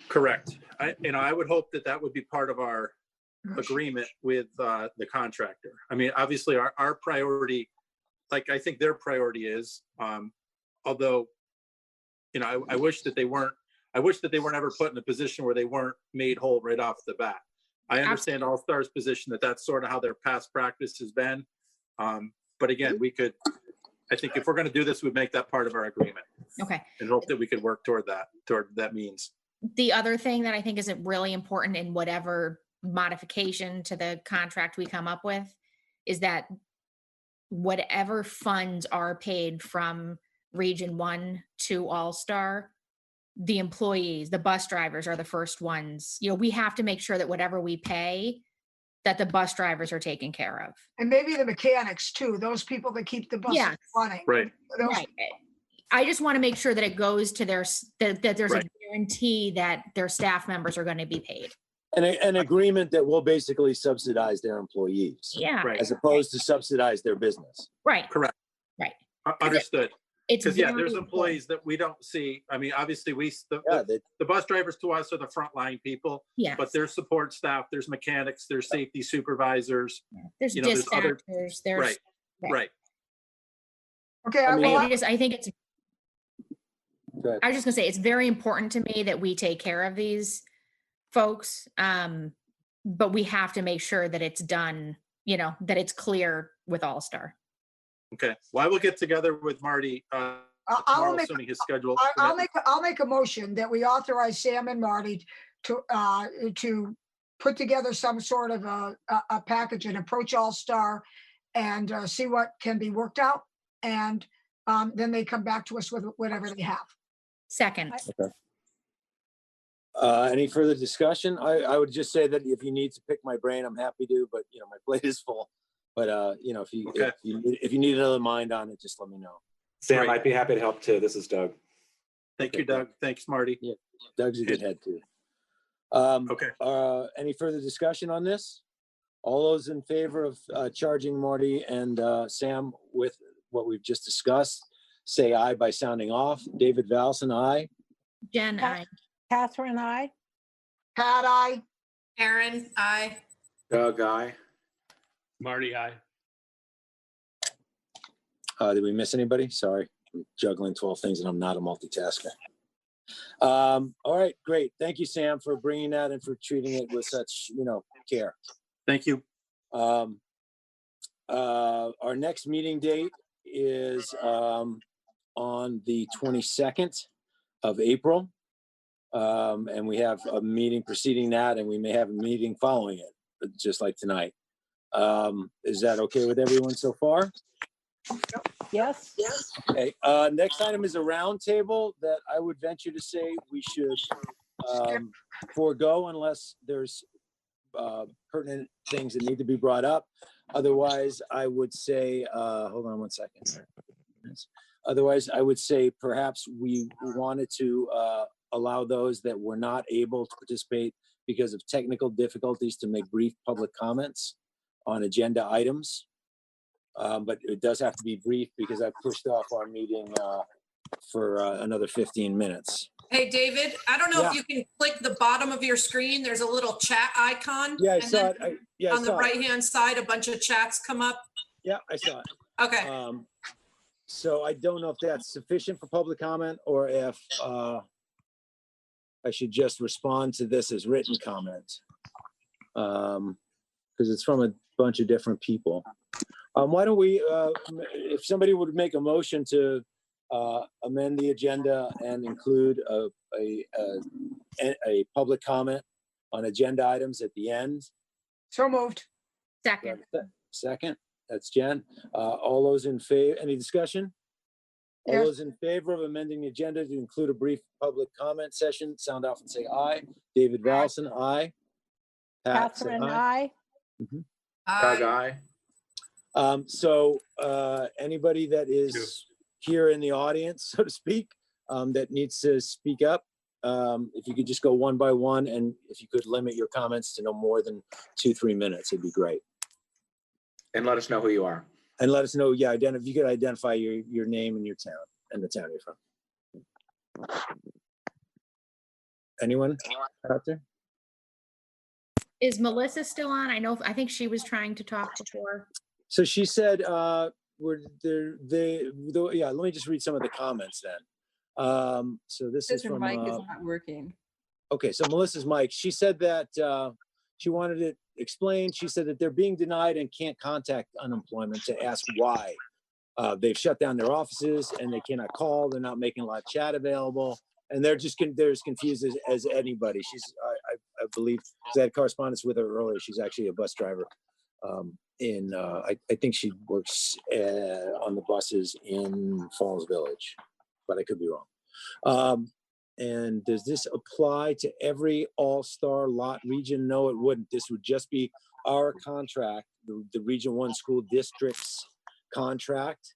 Correct. I would hope that would be part of our agreement with the contractor. I mean, obviously our priority, like I think their priority is, although, I wish that they weren't ever put in a position where they weren't made whole right off the bat. I understand All Stars' position that's sort of how their past practice has been. But again, I think if we're going to do this, we'd make that part of our agreement. Okay. And hope that we could work toward that means. The other thing that I think is really important in whatever modification to the contract we come up with is that whatever funds are paid from Region 1 to All Star, the employees, the bus drivers are the first ones. We have to make sure that whatever we pay, that the bus drivers are taken care of. And maybe the mechanics too, those people that keep the buses running. Right. Right. I just want to make sure that it goes to that there's a guarantee that their staff members are going to be paid. And an agreement that will basically subsidize their employees. Yeah. Right. As opposed to subsidize their business. Right. Correct. Right. Understood. Because there's employees that we don't see. I mean, obviously the bus drivers to us are the frontline people. Yeah. But there's support staff, there's mechanics, there's safety supervisors. There's dispatchers. There's right. Okay. I think it's. I was just gonna say it's very important to me that we take care of these folks, but we have to make sure that it's done. That it's clear with All Star. Okay. Well, I will get together with Marty tomorrow, assuming his schedule. I'll make a motion that we authorize Sam and Marty to put together some sort of a package and approach All Star and see what can be worked out, and then they come back to us with whatever they have. Second. Okay. Any further discussion? I would just say that if you need to pick my brain, I'm happy to, but my plate is full. But if you need another mind on it, just let me know. Sam, I'd be happy to help too. This is Doug. Thank you, Doug. Thanks, Marty. Yeah, Doug's a good head too. Okay. Any further discussion on this? All those in favor of charging Marty and Sam with what we've just discussed, say aye by sounding off. David Valson, aye. Jen, aye. Catherine, aye. Pat, aye. Aaron, aye. Doug, aye. Marty, aye. Did we miss anybody? Sorry, I'm juggling 12 things and I'm not a multitasker. All right, great. Thank you, Sam, for bringing that and for treating it with such, care. Thank you. Our next meeting date is on the 22nd of April. And we have a meeting preceding that, and we may have a meeting following it, just like tonight. Is that okay with everyone so far? Yes. Okay. Next item is a roundtable that I would venture to say we should forego unless there's pertinent things that need to be brought up. Otherwise, I would say, hold on one second. Otherwise, I would say perhaps we wanted to allow those that were not able to participate because of technical difficulties to make brief public comments on agenda items. But it does have to be brief because I've pushed off our meeting for another 15 minutes. Hey, David, I don't know Yeah. if you can click the bottom of your screen. There's a little chat icon. Yeah, I and saw then it. Yeah, on the right-hand side, a bunch of chats come up. Yeah, I saw it. Okay. So I don't know if that's sufficient for public comment or if I should just respond to this as written comment. Because it's from a bunch of different people. Why don't we, if somebody would make a motion to amend the agenda and include a public comment on agenda items at the end. So moved. Second. Second, that's Jen. All those in favor, any discussion? All Yes. those in favor of amending the agenda to include a brief public comment session, sound off and say aye. David Valson, aye. Pat, say Catherine, aye. Doug, aye. So anybody that is here in the audience, so to speak, that needs to speak up, if you could just go one by one, and if you could limit your comments to no more than 2-3 minutes, it'd be great. And let us know who you are. And let us know, yeah, if you could identify your name and your town and the town you're from. Anyone out there? Is Melissa still on? I think she was trying to talk before. So she said, yeah, let me just read some of the comments then. So this is from, mic is not working. Okay, so Melissa's mic, she said that she wanted it explained. She said that they're being denied and can't contact unemployment to ask why. They've shut down their offices and they cannot call. They're not making live chat available. And they're just they're as confused as anybody. She's, I believe, because I had correspondence with her earlier. She's actually a bus driver. I think she works on the buses in Falls Village, but I could be wrong. And does this apply to every all-star lot region? No, it wouldn't. This would just be our contract, the Region 1 school district's contract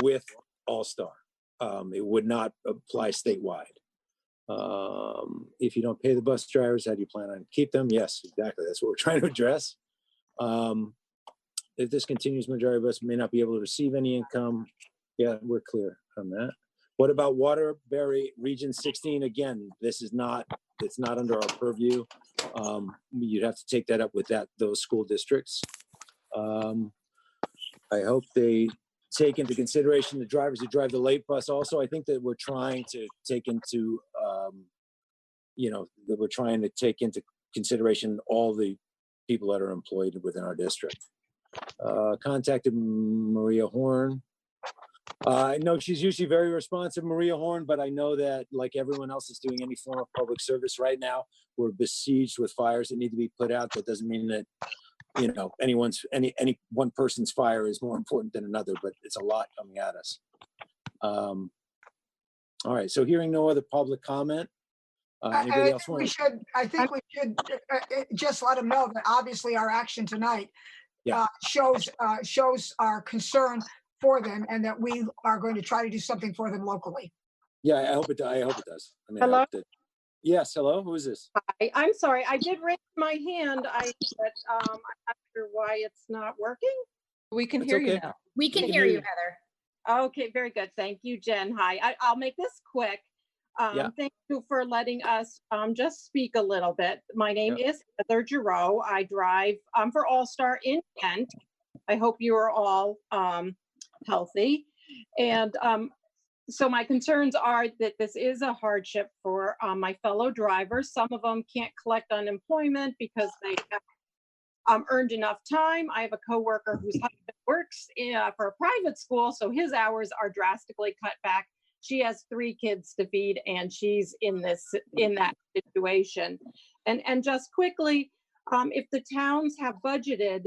with All-Star. It would not apply statewide. If you don't pay the bus drivers, how do you plan on keep them? Yes, exactly. That's what we're trying to address. If this continues, majority of us may not be able to receive any income. Yeah, we're clear on that. What about Waterbury Region 16? Again, it's not under our purview. You'd have to take that up with those school districts. I hope they take into consideration the drivers who drive the late bus also. I think that we're trying to take into, that we're trying to take into consideration all the people that are employed within our district. Contacted Maria Horn. I know she's usually very responsive, Maria Horn, but I know that like everyone else is doing any form of public service right now, we're besieged with fires that need to be put out. That doesn't mean that, any one person's fire is more important than another, but it's a lot coming at us. All right, so hearing no other public comment. Anybody else want to? I think we should just let them know that obviously our action tonight shows our concern for them, and that we are going to try to do something for them locally. Yeah, I hope it does. I mean, hello? Yes, hello, who is this? Hi, I'm sorry, I did raise my hand. I'm not sure why it's not working. We can hear you now. We can hear you, Heather. Okay, very good. Thank you, Jen. Hi, I'll make this quick. Thank you for letting us just speak a little bit. My name is Heather Giroux. I drive for All-Star in Kent. I hope you are all healthy. And so my concerns are that this is a hardship for my fellow drivers. Some of them can't collect unemployment because they have earned enough time. I have a coworker whose husband works for a private school, so his hours are drastically cut back. She has 3 kids to feed, and she's in that situation. And just quickly, if the towns have budgeted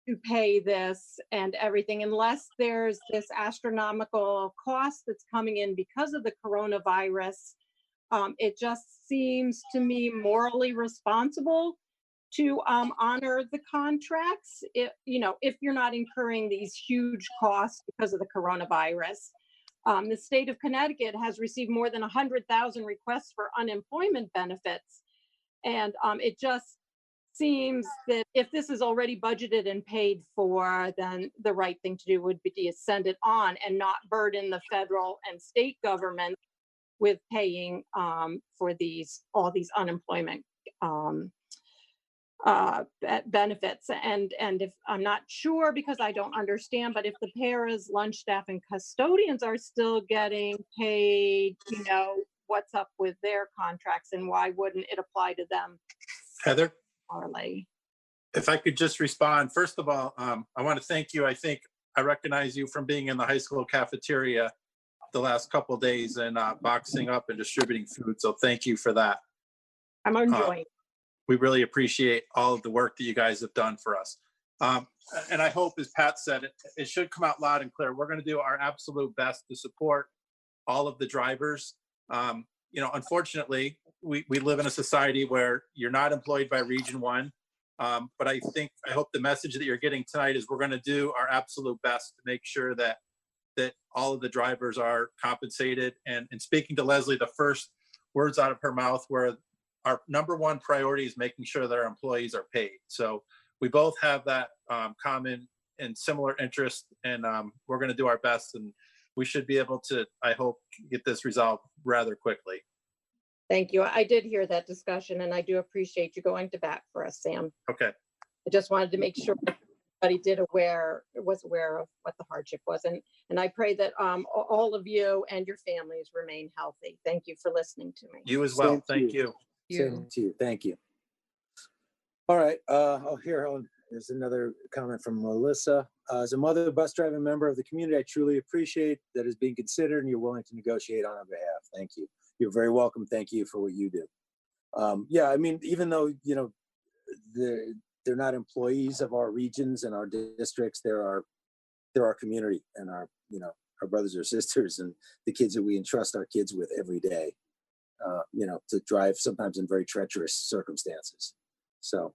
to pay this and everything, unless there's this astronomical cost that's coming in because of the coronavirus, it just seems to me morally responsible to honor the contracts, if you're not incurring these huge costs because of the coronavirus. The state of Connecticut has received more than 100,000 requests for unemployment benefits. And it just seems that if this is already budgeted and paid for, then the right thing to do would be to send it on and not burden the federal and state government with paying for all these unemployment benefits. And if I'm not sure because I don't understand, but if the paras, lunch staff, and custodians are still getting paid, what's up with their contracts and why wouldn't it apply to them? Heather? Marley. If I could just respond, first of all, I want to thank you. I think I recognize you from being in the high school cafeteria the last couple of days and boxing up and distributing food. So thank you for that. I'm enjoying. We really appreciate all of the work that you guys have done for us. And I hope, as Pat said, it should come out loud and clear. We're going to do our absolute best to support all of the drivers. Unfortunately, we live in a society where you're not employed by Region 1. But I hope the message that you're getting tonight is we're going to do our absolute best to make sure that all of the drivers are compensated. And speaking to Leslie, the first words out of her mouth were our number one priority is making sure that our employees are paid. So we both have that common and similar interest, and we're going to do our best, and we should be able to, I hope, get this resolved rather quickly. Thank you. I did hear that discussion, and I do appreciate you going to bat for us, Sam. Okay. I just wanted to make sure everybody was aware of what the hardship was, and I pray that all of you and your families remain healthy. Thank you for listening to me. You as well. Thank you. Same to you. Thank you. All right. There's another comment from Melissa. As a mother, bus driving member of the community, I truly appreciate that is being considered and you're willing to negotiate on our behalf. Thank you. You're very welcome. Thank you for what you do. Yeah, I mean, even though, they're not employees of our regions and our districts, they're our community and our brothers or sisters and the kids that we entrust our kids with every day, to drive sometimes in very treacherous circumstances. So,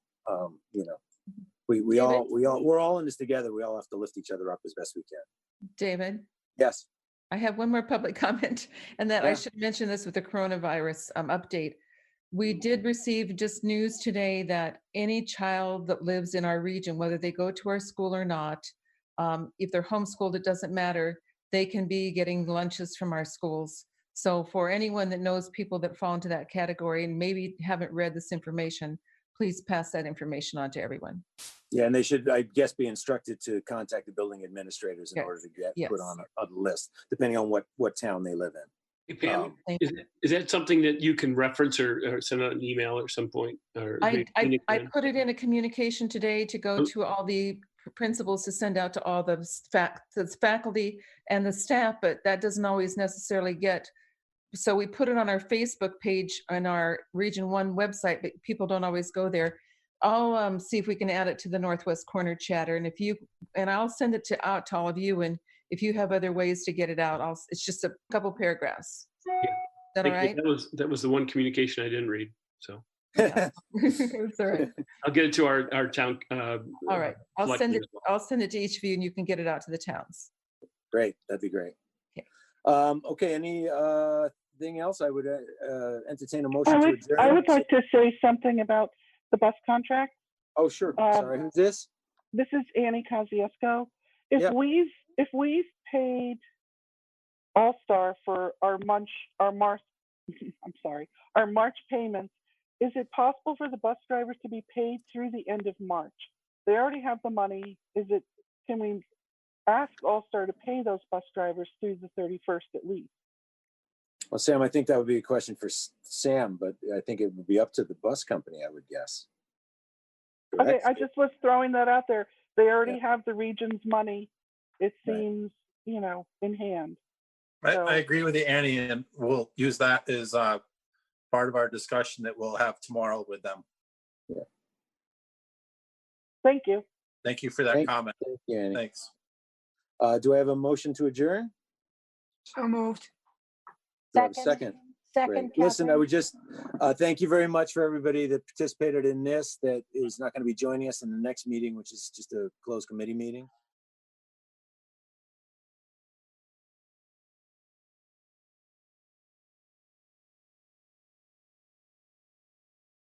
we're all in this together. We all have to lift each other up as best we can. David? Yes. I have one more public comment, and that I should mention this with the coronavirus update. We did receive just news today that any child that lives in our region, whether they go to our school or not, if they're homeschooled, it doesn't matter. They can be getting lunches from our schools. So for anyone that knows people that fall into that category and maybe haven't read this information, please pass that information on to everyone. Yeah, and they should, I guess, be instructed to contact the building administrators in order to get put on a list, depending on what town they live in. Hey, Pam, is that something that you can reference or send out an email at some point? Or I put it in a communication today to go to all the principals to send out to all the faculty and the staff, but that doesn't always necessarily get. So we put it on our Facebook page on our Region 1 website, but people don't always go there. I'll see if we can add it to the Northwest Corner chatter, and I'll send it out to all of you. And if you have other ways to get it out, it's just a couple paragraphs. Yeah. Is that all right? That was the one communication I didn't read. So it's all right. I'll get it to our town. All right, I'll send it to each of you, and you can get it out to the towns. Great, that'd be great. Okay. Okay. Anything else? I would entertain a motion to adjourn. I would like to say something about the bus contract. Oh, sure. Sorry, who's this? This is Annie Kosciuszko. If we've paid All-Star for our March payments, is it possible for the bus drivers to be paid through the end of March? They already have the money. Can we ask All-Star to pay those bus drivers through the 31st at least? Well, Sam, I think that would be a question for Sam, but I think it would be up to the bus company, I would guess. correct? Okay, I just was throwing that out there. They already have the region's money, it seems, you know, in hand. So, I agree with you, Annie, and we'll use that as part of our discussion that we'll have tomorrow with them. Yeah. Thank you. Thank you for that comment. Thank you, Annie. Thanks. Do I have a motion to adjourn? So moved. Do I have a second? Second, Great. Listen, I Catherine. would just thank you very much for everybody that participated in this, that is not going to be joining us in the next meeting, which is just a closed committee meeting.